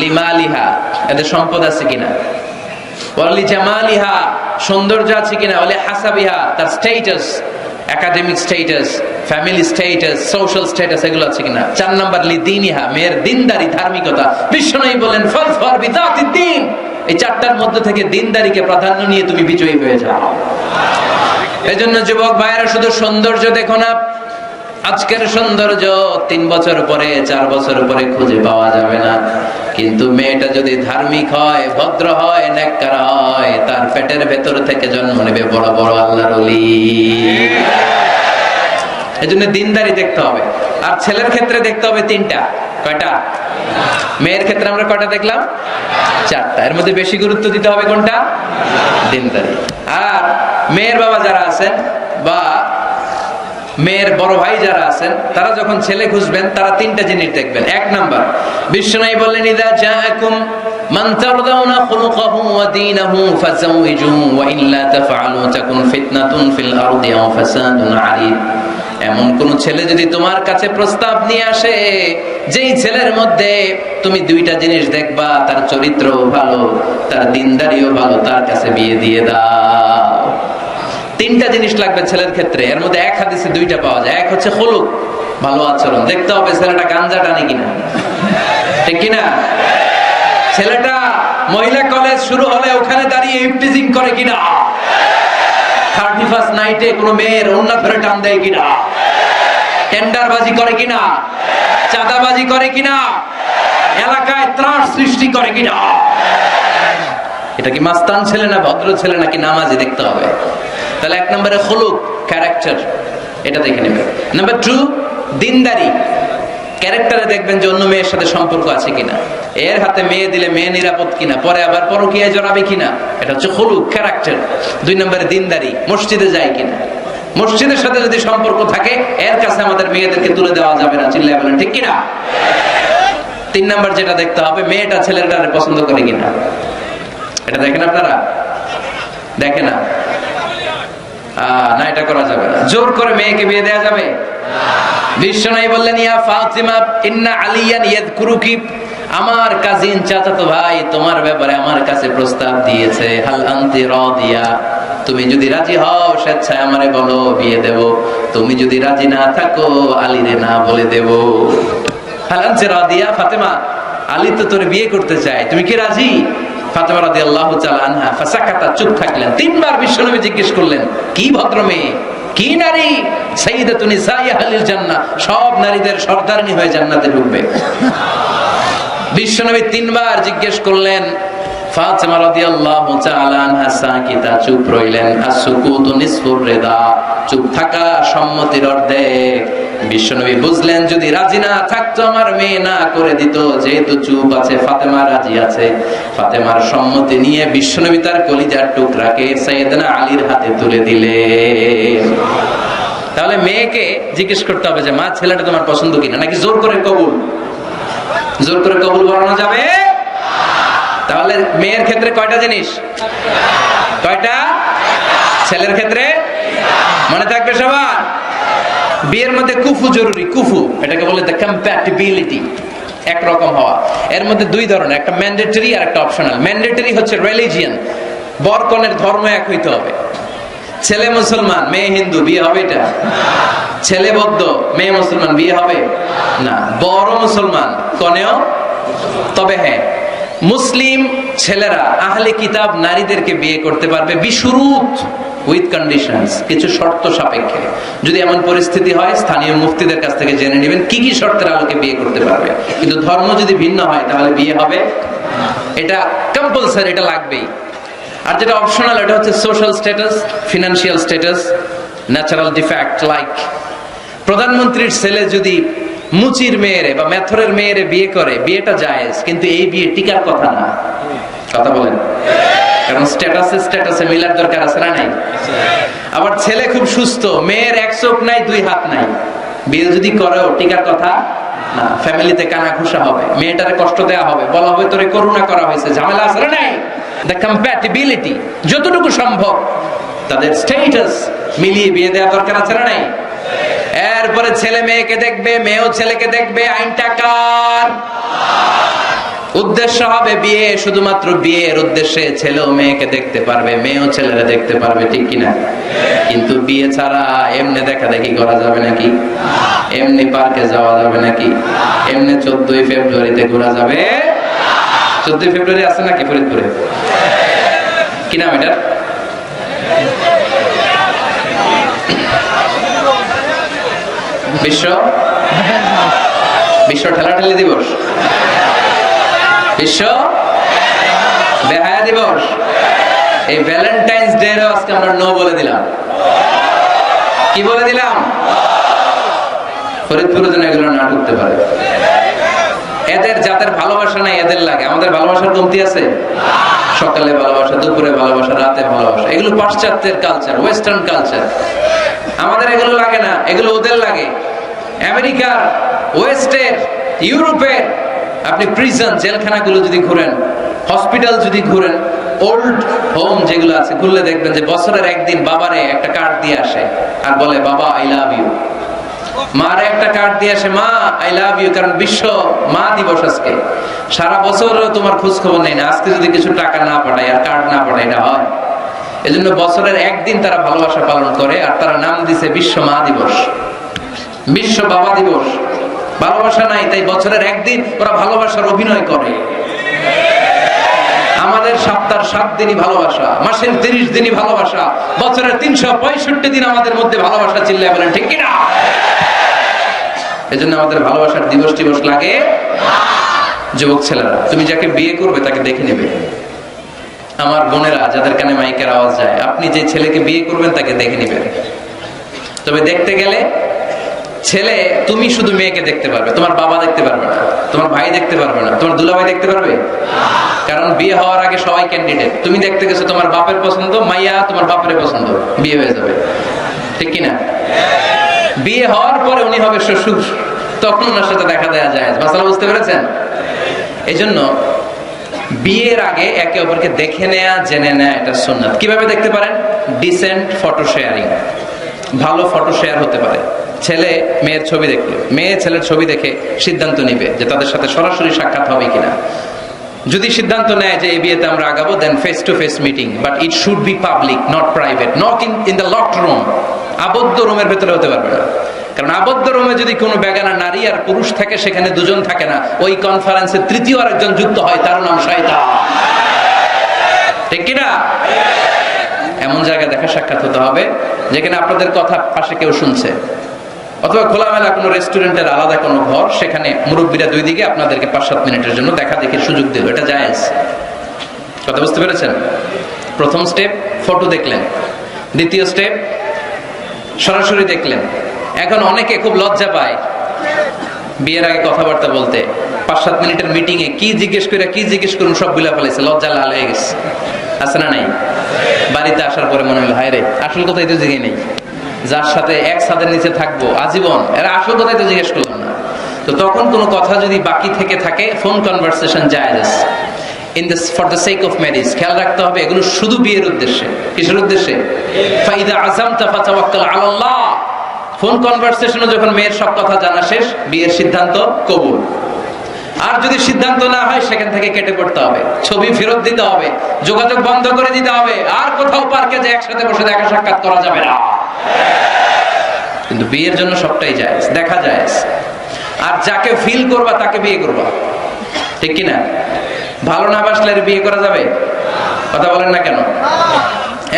লিমালিহা, এদের সম্পদ আছে কিনা, ওয়ালি জামালিহা, সৌন্দর্য আছে কিনা, ওয়ালি হাসাবিহা, তার status, academic status, family status, social status, এগুলো আছে কিনা। 4 নাম্বার লিদিনিহা, মেয়ের দিনদারি, ধার্মিকতা। বিষ্ণু বলেন ফাজফার বিযাতিদ দ্বীন, এই 4টার মধ্যে থেকে দিনদারিকে প্রাধান্য নিয়ে তুমি বিজয়ী হয়ে যাও। এজন্য যুবক ভাইয়েরা, শুধু সৌন্দর্য দেখো না। আজকের সৌন্দর্য 3 বছর পরে, 4 বছর পরে খুঁজে পাওয়া যাবে না, কিন্তু মেয়েটা যদি ধার্মিক হয়, ভদ্র হয়, নেককার হয়, তার পেটের ভেতর থেকে জন্ম নেবে বড় বড় আল্লাহর ওলি। এজন্য দিনদারি দেখতে হবে। আর ছেলের ক্ষেত্রে দেখতে হবে 3টা। কয়টা? মেয়ের ক্ষেত্রে আমরা কয়টা দেখলাম? 4টা। এর মধ্যে বেশি গুরুত্ব দিতে হবে কোনটা? দিনদারি। আর মেয়ের বাবা যারা আছেন বা মেয়ের বড় ভাই যারা আছেন, তারা যখন ছেলে খুঁজবেন, তারা 3টা জিনিস দেখবেন। 1 নাম্বার, বিষ্ণু বললেন ইযা জাআকুম মান তারদাউনা খুলুকাহু ওয়া দীনাহু ফাযাওইজুহু ওয়া ইল্লা তাফআলু তাকুন ফিতনাতুন ফিল আরদি ওয়া ফাসাদুন আরিদ। এমন কোন ছেলে যদি তোমার কাছে প্রস্তাব নিয়ে আসে, যেই ছেলের মধ্যে তুমি 2টা জিনিস দেখবা, তার চরিত্র ভালো, তার দিনদারিও ভালো, তার কাছে বিয়ে দিয়ে দাও। 3টা জিনিস লাগবে ছেলের ক্ষেত্রে। এর মধ্যে এক হাদিসে 2টা পাওয়া যায়। এক হচ্ছে খুলুক, ভালো আচরণ। দেখতে হবে ছেলেটা গাঞ্জা টানে কিনা, ঠিক কিনা? ছেলেটা মহিলা কলেজ শুরু হলে ওখানে দাঁড়িয়ে ইফটিজিং করে কিনা, 31st নাইটে কোন মেয়ের ওন্না ধরে টান দেয় কিনা, টেন্ডারবাজি করে কিনা, চাঁদাবাজি করে কিনা, এলাকায় ত্রাস সৃষ্টি করে কিনা। এটা কি মাস্তান ছেলে না ভদ্র ছেলে নাকি নামাজি দেখতে হবে। তাহলে 1 নম্বরে খুলুক, ক্যারেক্টার, এটা দেখে নেবেন। নাম্বার 2, দিনদারি। ক্যারেক্টারে দেখবেন যে অন্য মেয়ের সাথে সম্পর্ক আছে কিনা, এর হাতে মেয়ে দিলে মেয়ে নিরাপদ কিনা, পরে আবার পরকীয়ায় জড়াবে কিনা। এটা হচ্ছে খুলুক, ক্যারেক্টার। 2 নম্বরে দিনদারি, মসজিদে যায় কিনা। মসজিদের সাথে যদি সম্পর্ক থাকে, এর কাছে আমাদের মেয়েদেরকে তুলে দেওয়া যাবে না, চিল্লায় বলেন ঠিক কিনা। 3 নম্বর যেটা দেখতে হবে, মেয়েটা ছেলেটারে পছন্দ করে কিনা। এটা দেখেন আপনারা? দেখে না? না, এটা করা যাবে না। জোর করে মেয়েকে বিয়ে দেওয়া যাবে? বিশ্বনবী বললেন ইয়া ফাতিমা ইন্না আলিয়ান ইয়াযকুরুকি, আমার কাজিন চাচাতো ভাই তোমার ব্যাপারে আমার কাছে প্রস্তাব দিয়েছে। হাল আনতি রাদিয়া, তুমি যদি রাজি হও স্বেচ্ছায় আমারে বলো, বিয়ে দেব। তুমি যদি রাজি না থাকো, আলীরে না বলে দেব। হাল আনতি রাদিয়া, ফাতেমা আলী তো তোরে বিয়ে করতে চায়, তুমি কি রাজি? ফাতেমা রাদিয়াল্লাহু তাআলা আনহা ফাসাকাতা, চুপ থাকলেন। 3 বার বিশ্বনবী জিজ্ঞেস করলেন, কি ভদ্র মেয়ে, কি নারী, সাইয়্যিদাতুন নিসাই আহলিল জান্নাহ, সব নারীদের সর্দারনি হয়ে জান্নাতে ঢুকবে। বিশ্বনবী তিনবার জিজ্ঞেস করলেন, ফাতেমা রাদিয়াল্লাহু তাআলা আনহা সাকিতা, চুপ রইলেন। আসসুকুতু নিসফুর রিদা, চুপ থাকা সম্মতির অর্ধেক। বিশ্বনবী বুঝলেন যদি রাজি না থাকতো আমার মেয়ে না করে দিত, যেহেতু চুপ আছে ফাতেমা রাজি আছে। ফাতেমার সম্মতি নিয়ে বিশ্বনবী তার কলিজার টুকরাকে সাইয়েদনা আলীর হাতে তুলে দিলেন। তাহলে মেয়েকে জিজ্ঞেস করতে হবে যে মা, ছেলেটা তোমার পছন্দ কিনা, নাকি জোর করে কবুল? জোর করে কবুল বলানো যাবে? তাহলে মেয়ের ক্ষেত্রে কয়টা জিনিস? কয়টা? ছেলের ক্ষেত্রে মনে থাকবে সবার। বিয়ের মধ্যে কুফু জরুরি। কুফু এটাকে বলে দ্য কম্প্যাটিবিলিটি, একরকম হওয়া। এর মধ্যে দুই ধরনের, একটা ম্যান্ডেটরি আর একটা অপশনাল। ম্যান্ডেটরি হচ্ছে রিলিজিয়ন, বর কনের ধর্ম এক হইতে হবে। ছেলে মুসলমান মেয়ে হিন্দু, বিয়ে হবে এটা? ছেলে বৌদ্ধ মেয়ে মুসলমান, বিয়ে হবে না। বড় মুসলমান কনেও। তবে হ্যাঁ, মুসলিম ছেলেরা আহলে কিতাব নারীদেরকে বিয়ে করতে পারবে বিশুরুত, উইথ কন্ডিশনস, কিছু শর্ত সাপেক্ষে। যদি এমন পরিস্থিতি হয় স্থানীয় মুফতিদের কাছ থেকে জেনে নেবেন কি কি শর্তের আলোকে বিয়ে করতে পারবে। কিন্তু ধর্ম যদি ভিন্ন হয় তাহলে বিয়ে হবে, এটা কম্পালসারি, এটা লাগবেই। আর যেটা অপশনাল এটা হচ্ছে social status, financial status, natural defect. Like প্রধানমন্ত্রীর ছেলে যদি মুচির মেয়েরে বা মেথরের মেয়েরে বিয়ে করে, বিয়েটা জায়েজ, কিন্তু এই বিয়ে টিকার কথা না। কথা বলেন, কারণ স্ট্যাটাসে মিলার দরকার আছে না নাই? আবার ছেলে খুব সুস্থ, মেয়ের এক চোখ নাই দুই হাত নাই, বিয়ে যদি করেও টিকার কথা না। ফ্যামিলিতে কানা ঘুষা হবে, মেয়েটারে কষ্ট দেওয়া হবে, বলা হবে তোরে করুণা করা হয়েছে, ঝামেলা আছে না নাই? দ্য কম্প্যাটিবিলিটি, যতটুকু সম্ভব তাদের স্ট্যাটাস মিলিয়ে বিয়ে দেওয়া দরকার আছে না নাই? এরপরে ছেলে মেয়েকে দেখবে, মেয়েও ছেলেকে দেখবে। আইনটা কার? উদ্দেশ্য হবে বিয়ে, শুধুমাত্র বিয়ের উদ্দেশ্যে ছেলেও মেয়েকে দেখতে পারবে, মেয়েও ছেলেরা দেখতে পারবে, ঠিক কিনা? কিন্তু বিয়ে ছাড়া এমনি দেখা দেখি করা যাবে নাকি? এমনি পার্কে যাওয়া যাবে নাকি? এমনি 14ই ফেব্রুয়ারিতে ঘোরা যাবে? 14ই ফেব্রুয়ারি আছে নাকি ফরিদপুরে? কি নাম এটা? বিশ্ব ঠেলাঠেলি দিবস, বিশ্ব বেহায়া দিবস। এই ভ্যালেন্টাইন্স ডে আজকে আমরা নো বলে দিলাম। কি বলে দিলাম? ফরিদপুরে যেন এগুলো না ঢুকতে পারে। এদের যাদের ভালোবাসা নাই এদের লাগে, আমাদের ভালোবাসার কমতি আছে? সকালে ভালোবাসা, দুপুরে ভালোবাসা, রাতে ভালোবাসা, এগুলো পাশ্চাত্যের কালচার, ওয়েস্টার্ন কালচার। আমাদের এগুলো লাগে না, এগুলো ওদের লাগে। আমেরিকার, ওয়েস্টের, ইউরোপের আপনি প্রিজন, জেলখানাগুলো যদি ঘুরেন, হসপিটাল যদি ঘুরেন, ওল্ড হোম যেগুলো আছে ঘুরলে দেখবেন যে বছরের একদিন বাবারে একটা কার্ড দিয়ে আসে আর বলে বাবা আই লাভ ইউ। মারে একটা কার্ড দিয়ে আসে, মা আই লাভ ইউ, কারণ বিশ্ব মা দিবস আজকে। সারা বছর তোমার খোঁজ খবর নেই না, আজকে যদি কিছু টাকা না পাঠায় আর কার্ড না পাঠায় এটা হয়? এজন্য বছরের একদিন তারা ভালোবাসা পালন করে, আর তারা নাম দিছে বিশ্ব মা দিবস, বিশ্ব বাবা দিবস। ভালোবাসা নাই, তাই বছরের একদিন ওরা ভালোবাসার অভিনয় করে। আমাদের সপ্তাহের 7 দিনই ভালোবাসা, মাসের 30 দিনই ভালোবাসা, বছরের 365 দিন আমাদের মধ্যে ভালোবাসা। চিল্লায় বলেন ঠিক কিনা? এজন্য আমাদের ভালোবাসার দিবস টিবস লাগে। যুবক ছেলেরা, তুমি যাকে বিয়ে করবে তাকে দেখে নেবে। আমার বোনেরা যাদের কানে মাইকের আওয়াজ যায়, আপনি যে ছেলেকে বিয়ে করবেন তাকে দেখে নেবেন। তবে দেখতে গেলে ছেলে, তুমি শুধু মেয়েকে দেখতে পারবে, তোমার বাবা দেখতে পারবে না, তোমার ভাই দেখতে পারবে না, তোমার দুলাভাই দেখতে পারবে? কারণ বিয়ে হওয়ার আগে সবাই ক্যান্ডিডেট। তুমি দেখতে গেছো, তোমার বাপের পছন্দ, মাইয়া তোমার বাপের পছন্দ, বিয়ে হয়ে যাবে, ঠিক কিনা? বিয়ে হওয়ার পরে উনি হবে শ্বশুর, তখন ওনার সাথে দেখা দেওয়া যায়। মাসালা বুঝতে পেরেছেন? এই জন্য বিয়ের আগে একে অপরকে দেখে নেয়া, জেনে নেয়া, এটা সুন্নাত। কিভাবে দেখতে পারেন? ডিসেন্ট ফটো শেয়ারিং, ভালো ফটো শেয়ার হতে পারে। ছেলে মেয়ের ছবি দেখলো, মেয়ে ছেলের ছবি দেখে সিদ্ধান্ত নিবে যে তাদের সাথে সরাসরি সাক্ষাৎ হবে কিনা। যদি সিদ্ধান্ত নেয় যে এই বিয়েতে আমরা আগাবো, then face to face meeting, but it should be public, not private, not in the locked room. আবদ্ধ রুমের ভেতরে হতে পারবে না, কারণ আবদ্ধ রুমে যদি কোনো বেগানা নারী আর পুরুষ থাকে, সেখানে দুজন থাকে না, ওই কনফারেন্সে তৃতীয় আরেকজন যুক্ত হয়, তার নাম শয়তান, ঠিক কিনা? এমন জায়গায় দেখা সাক্ষাৎ হতে হবে যেখানে আপনাদের কথা পাশে কেউ শুনছে, অথবা খোলামেলা কোনো রেস্টুরেন্টের আলাদা কোনো ঘর, সেখানে মুরব্বীরা দুই দিকে আপনাদেরকে 5-7 মিনিটের জন্য দেখা দেখে সুযোগ দিল, এটা জায়েজ। কথা বুঝতে পেরেছেন? প্রথম স্টেপ ফটো দেখলেন, দ্বিতীয় স্টেপ সরাসরি দেখলেন। এখন অনেকে খুব লজ্জা পায় বিয়ের আগে কথাবার্তা বলতে। 5-7 মিনিটের মিটিং এ কি জিজ্ঞেস করুন সব ভুলে ফেলেছে, লজ্জা লাল হয়ে গেছে। আছে না নাই? বাড়িতে আসার পরে মনে হলো, হায় রে, আসল কথাই তো জিজ্ঞেস নেই, যার সাথে এক ছাদের নিচে থাকবো আজীবন, এরা আসল কথাই তো জিজ্ঞেস করলাম না। তো তখন কোনো কথা যদি বাকি থেকে থাকে, ফোন কনভারসেশন জায়েজ for the sake of marriage. খেয়াল রাখতে হবে এগুলো শুধু বিয়ের উদ্দেশ্যে। কিসের উদ্দেশ্যে? ফাইদা আযামতা ফাতাওয়াক্কাল আলাল্লাহ। ফোন কনভারসেশনে যখন মেয়ের সব কথা জানা শেষ, বিয়ের সিদ্ধান্ত কবুল। আর যদি সিদ্ধান্ত না হয়, সেখান থেকে কেটে পড়তে হবে, ছবি ফেরত দিতে হবে, যোগাযোগ বন্ধ করে দিতে হবে, আর কোথাও পার্কে যে একসাথে বসে দেখা সাক্ষাৎ করা যাবে না। কিন্তু বিয়ের জন্য সবটাই জায়েজ, দেখা জায়েজ। আর যাকে ফিল করবা তাকে বিয়ে করবা, ঠিক কিনা? ভালো না বাসলে বিয়ে করা যাবে? কথা বলেন না কেন?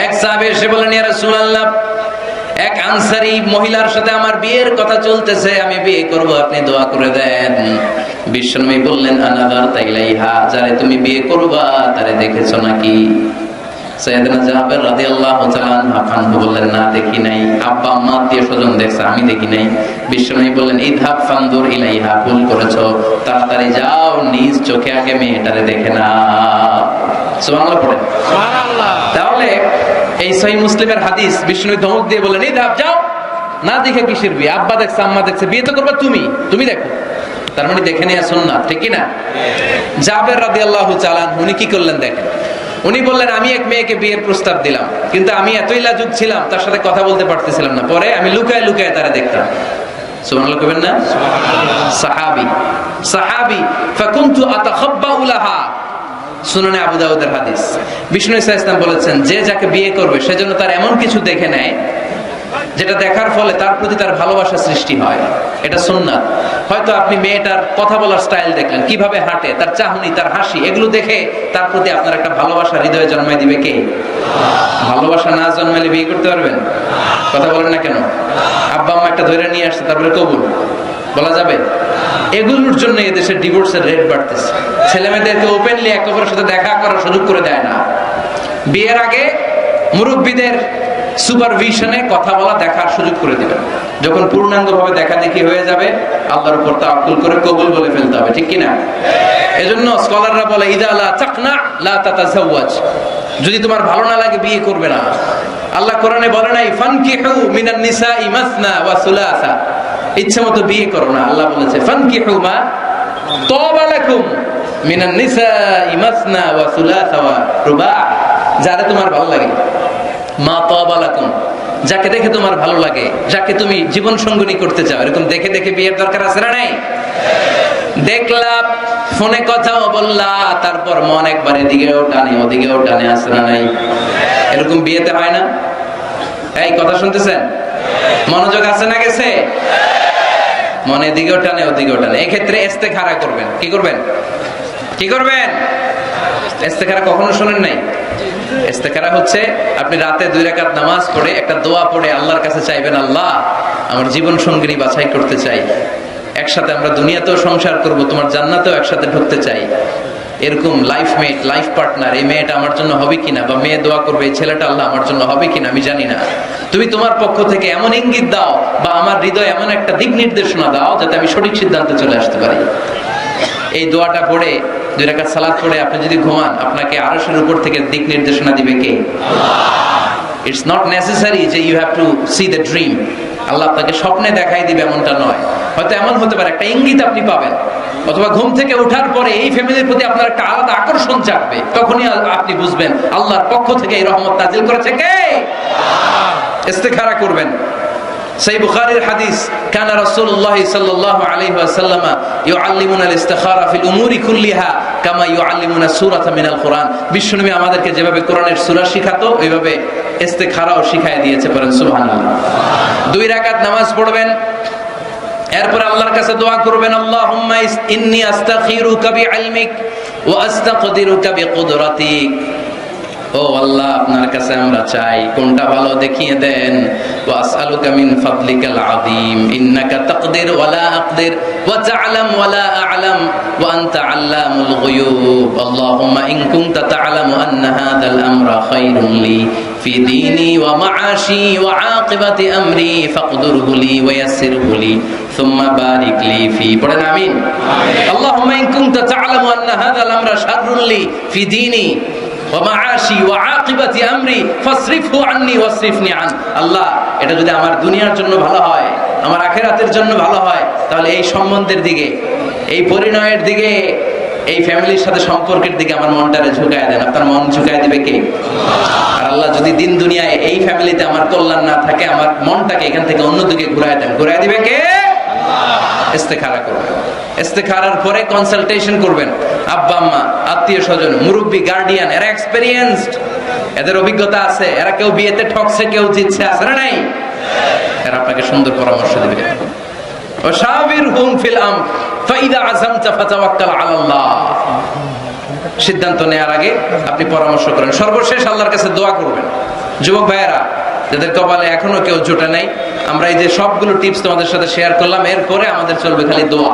এক সাহাবী এসে বলেন, ইয়া রাসূলুল্লাহ, এক আনসারী মহিলার সাথে আমার বিয়ের কথা চলতেছে, আমি বিয়ে করব, আপনি দোয়া করে দেন। বিশ্বনবী বললেন, আনাযারতা ইলাইহা, যারে তুমি বিয়ে করবা তারে দেখেছো নাকি? সাইয়েদনা জাবের রাদিয়াল্লাহু তাআলা আনহু বললেন, না দেখি নাই। আব্বা আম্মা আত্মীয়স্বজন দেখছে, আমি দেখি নাই। বিশ্বনবী বললেন, ইযহাব ফানদুর ইলাইহা, ভুল করেছো, তাড়াতাড়ি যাও, নিজ চোখে আগে মেয়েটারে দেখে নাও। সুবহানাল্লাহ পড়েন। সুবহানাল্লাহ। তাহলে এই সহিহ মুসলিমের হাদিস, বিশ্বনবী ধমক দিয়ে বললেন, ইযহাব, যাও, না দেখে কিসের বিয়ে? আব্বা দেখছে, আম্মা দেখছে, বিয়ে তো করবা তুমি দেখো। তার মানে দেখে নেওয়া সুন্নাত, ঠিক কি না? জাবের রাদিয়াল্লাহু তাআলা উনি কি করলেন দেখেন। উনি বললেন, আমি এক মেয়েকে বিয়ের প্রস্তাব দিলাম, কিন্তু আমি এতই লাজুক ছিলাম, তার সাথে কথা বলতে পারতেছিলাম না। পরে আমি লুকায় লুকায় তারা দেখতাম। সুবহানাল্লাহ কইবেন না? সাহাবী ফাকুনতু আতাখাব্বাউ লাহা। সুনানে আবু দাউদের হাদিস। বিষ্ণু ইসা ইসলাম বলেছেন, যে যাকে বিয়ে করবে সেজন্য তার এমন কিছু দেখে নেয় যেটা দেখার ফলে তার প্রতি তার ভালোবাসা সৃষ্টি হয়। এটা সুন্নাত। হয়তো আপনি মেয়েটার কথা বলার স্টাইল দেখলেন, কিভাবে হাঁটে, তার চাহনি, তার হাসি, এগুলো দেখে তার প্রতি আপনার একটা ভালোবাসা হৃদয়ে জন্মায় দিবে কে? ভালোবাসা না জন্মালে বিয়ে করতে পারবেন? কথা বলেন না কেন? আব্বা আম্মা একটা ধরে নিয়ে আসছে, তারপরে কবুল বলা যাবে? এগুলোর জন্য এদেশের ডিভোর্সের রেট বাড়তেছে। ছেলে মেয়েদেরকে ওপেনলি একে অপরের সাথে দেখা করার সুযোগ করে দেয় না। বিয়ের আগে মুরব্বীদের সুপারভিশনে কথা বলা, দেখার সুযোগ করে দিবেন। যখন পূর্ণাঙ্গভাবে দেখা দেখি হয়ে যাবে, আল্লাহর উপর তাওয়াক্কুল করে কবুল বলে ফেলতে হবে, ঠিক কিনা? এজন্য স্কলাররা বলে, ইদা লা তাকনা লা তাতাজাওয়াজ, যদি তোমার ভালো না লাগে বিয়ে করবে না। আল্লাহ কোরআনে বলে নাই, ফানকিহু মিনান নিসাই মাসনা ওয়া সুলাসা, ইচ্ছামতো বিয়ে করো না। আল্লাহ বলেছে, ফানকিহু মা তাবা লাকুম মিনান নিসাই মাসনা ওয়া সুলাসা ওয়া রুবা, যারা তোমার ভালো লাগে। মা তাবা লাকুম, যাকে দেখে তোমার ভালো লাগে, যাকে তুমি জীবন সঙ্গিনী করতে চাও, এরকম দেখে দেখে বিয়ের দরকার আছে না নাই? দেখলা, ফোনে কথাও বললা, তারপর মন একবার এদিকেও টানে ওদিকেও টানে, আছে না নাই? এরকম বিয়েতে হয় না? এই কথা শুনতেছেন? মনোযোগ আছে না গেছে? মন এদিকেও টানে ওদিকেও টানে। এক্ষেত্রে ইস্তেখারা করবেন। কি করবেন? কি করবেন? ইস্তেখারা কখনো শুনেন নাই? ইস্তেখারা হচ্ছে আপনি রাতে 2 রাকাত নামাজ পড়ে একটা দোয়া পড়ে আল্লাহর কাছে চাইবেন, আল্লাহ আমার জীবন সঙ্গিনী বাছাই করতে চাই, একসাথে আমরা দুনিয়াতেও সংসার করব, তোমার জান্নাতেও একসাথে ঢুকতে চাই। এরকম লাইফ মেট, লাইফ পার্টনার, এই মেয়েটা আমার জন্য হবে কিনা, বা মেয়ে দোয়া করবে এই ছেলেটা আল্লাহ আমার জন্য হবে কিনা আমি জানি না, তুমি তোমার পক্ষ থেকে এমন ইঙ্গিত দাও বা আমার হৃদয় এমন একটা দিক নির্দেশনা দাও যাতে আমি সঠিক সিদ্ধান্তে চলে আসতে পারি। এই দোয়াটা পড়ে 2 রাকাত সালাত পড়ে আপনি যদি ঘুমান, আপনাকে আরশের উপর থেকে দিক নির্দেশনা দিবে কে? ইটস নট নেসেসারি যে you have to see the dream. আল্লাহ আপনাকে স্বপ্নে দেখাই দিবে এমনটা নয়। হয়তো এমন হতে পারে একটা ইঙ্গিত আপনি পাবেন, অথবা ঘুম থেকে ওঠার পরে এই ফ্যামিলির প্রতি আপনার একটা আলাদা আকর্ষণ জাগবে, তখনই আপনি বুঝবেন আল্লাহর পক্ষ থেকে এই রহমত নাজিল করেছে কে। ইস্তেখারা করবেন। সেই বুখারীর হাদিস, কানা রাসূলুল্লাহ সাল্লাল্লাহু আলাইহি ওয়াসাল্লাম ইউআল্লিমুনা আল-ইস্তিখারা ফিল উমুরি কুল্লিহা কামা ইউআল্লিমুনা সূরাতা মিনাল কুরআন। বিশ্বনবী আমাদেরকে যেভাবে কোরআনের সূরা শিখাতো, ওইভাবে ইস্তেখারাও শিখায় দিয়েছে। পড়েন সুবহানাল্লাহ। 2 রাকাত নামাজ পড়বেন, এরপর আল্লাহর কাছে দোয়া করবেন, আল্লাহুম্মা ইন্নী আস্তাখিরুকা বিইলমিক ওয়া আস্তাকদিরুকা বিকুদরাতিক। ও আল্লাহ, আপনার কাছে আমরা চাই, কোনটা ভালো দেখিয়ে দেন। ওয়া আসআলুকা মিন ফাদলিকাল আযীম ইন্নাকা তাকদির ওয়া লা আকদির ওয়া তা'লাম ওয়া লা আ'লাম ওয়া আনতা আল্লামুল গুয়ুব। আল্লাহুম্মা ইন কুনতা তা'লামু আন্না হাযাল আমরা খায়রুন লি ফি দীনি ওয়া মা'আশি ওয়া আকিবাতি আমরি ফাকদুরহু লি ওয়া ইয়াসসিরহু লি সুম্মা বারিক লি ফি। পড়েন আমিন। আল্লাহুম্মা ইন কুনতা তা'লামু আন্না হাযাল আমরা শাররুন লি ফি দীনি ওয়া মাআশি ওয়া আকিবাতি আমরি ফাসরিফহু আন্নী ওয়াসরিফনি আন। আল্লাহ, এটা যদি আমার দুনিয়ার জন্য ভালো হয়, আমার আখিরাতের জন্য ভালো হয়, তাহলে এই সম্বন্ধের দিকে, এই পরিণয়ের দিকে, এই ফ্যামিলির সাথে সম্পর্কের দিকে আমার মনটারে ঝুঁকায় দেন। আপনার মন ঝুঁকায় দিবে কে? আর আল্লাহ, যদি দিন দুনিয়ায় এই ফ্যামিলিতে আমার কল্যাণ না থাকে, আমার মনটাকে এখান থেকে অন্যদিকে ঘুরায় দেন, ঘুরায় দিবে কে? ইস্তেখারা করবেন। ইস্তেখারার পরে কনসালটেশন করবেন। আব্বা আম্মা, আত্মীয় স্বজন, মুরব্বী, গার্ডিয়ান, এরা এক্সপেরিয়েন্সড, এদের অভিজ্ঞতা আছে, এরা কেউ বিয়েতে ঠকছে, কেউ জিতছে, আছে না নাই? এরা আপনাকে সুন্দর পরামর্শ দিবে। ওয়াশাবিরহুম ফিল আমর ফাইদা আযামতা ফাতাওয়াক্কাল আলাল্লাহ। সিদ্ধান্ত নেওয়ার আগে আপনি পরামর্শ করেন। সর্বশেষ আল্লাহর কাছে দোয়া করবেন। যুবক ভাইয়েরা, যাদের কপালে এখনো কেউ জোটে নাই, আমরা এই যে সবগুলো টিপস তোমাদের সাথে শেয়ার করলাম, এরপরে আমাদের চলবে খালি দোয়া।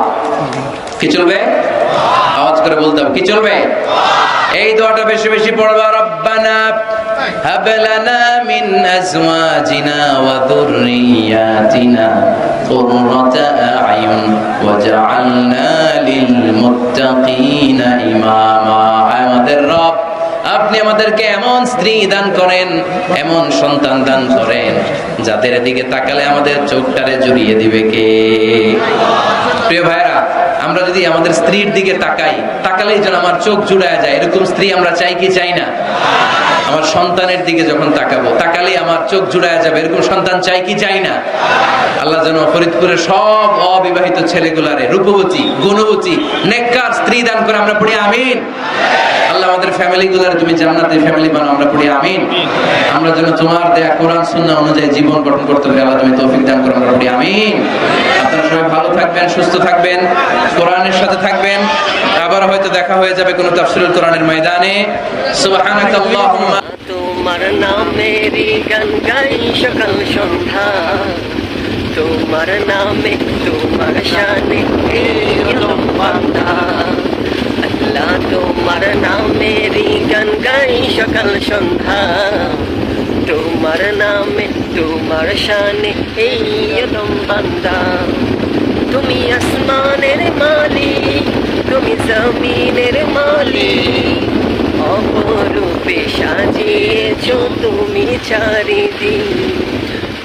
কি চলবে? আওয়াজ করে বলতে হবে, কি চলবে? এই দোয়াটা বেশি বেশি পড়বা। রব্বানা হাব লানা মিন আজওয়াজিনা ওয়া যুররিয়াতিনা কুররাতা আ'য়ুন ওয়াজআলনা লিল মুত্তাকিনা ইমামা। আমাদের রব, আপনি আমাদেরকে এমন স্ত্রী দান করেন, এমন সন্তান দান করেন, যাদের দিকে তাকালে আমাদের চোখটারে জুড়িয়ে দিবে কে? প্রিয় ভাইরা, আমরা যদি আমাদের স্ত্রীর দিকে তাকাই, তাকালেই যেন আমার চোখ জুড়ায় যায়, এরকম স্ত্রী আমরা চাই কি চাই না? আমার সন্তানের দিকে যখন তাকাবো, তাকালেই আমার চোখ জুড়ায় যাবে, এরকম সন্তান চাই কি চাই না? আল্লাহ যেন ফরিদপুরের সব অবিবাহিত ছেলেগুলারে রূপবতী, গুণবতী, নেককার স্ত্রী দান করে। আমরা পড়ি আমিন। আল্লাহ আমাদের ফ্যামিলি গুলার তুমি জান্নাতের ফ্যামিলি বানাও, আমরা পড়ি আমিন। আমরা যেন তোমার দেয়া কোরআন সুন্নাহ অনুযায়ী জীবন গঠন করতে পারি, আল্লাহ তুমি তৌফিক দান করো, আমরা পড়ি আমিন। আপনারা সবাই ভালো থাকবেন, সুস্থ থাকবেন, কোরআনের সাথে থাকবেন। আবার হয়তো দেখা হয়ে যাবে কোনো তাফসীরুল কোরআনের ময়দানে। সুবহানাকাল্লাহুম্মা। তোমার নামেরই গান গাই সকাল সন্ধ্যা, তোমার নামে তোমার শানে বান্দা। আল্লাহ, তোমার নামেরই গান গাই সকাল সন্ধ্যা, তোমার নামে তোমার শানে এই বান্দা। তুমি আসমানের মালিক, তুমি জমিনের মালিক, অপরূপে সাজিয়েছো তুমি চারিদিক।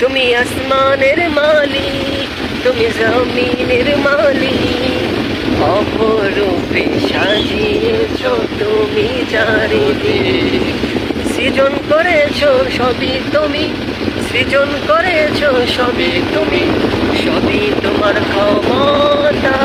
তুমি আসমানের মালিক, তুমি জমিনের মালিক, অপরূপে সাজিয়েছো তুমি চারিদিক। সৃজন করেছো সবই তুমি, সৃজন করেছো সবই তুমি, সবই তোমার ক্ষমতা।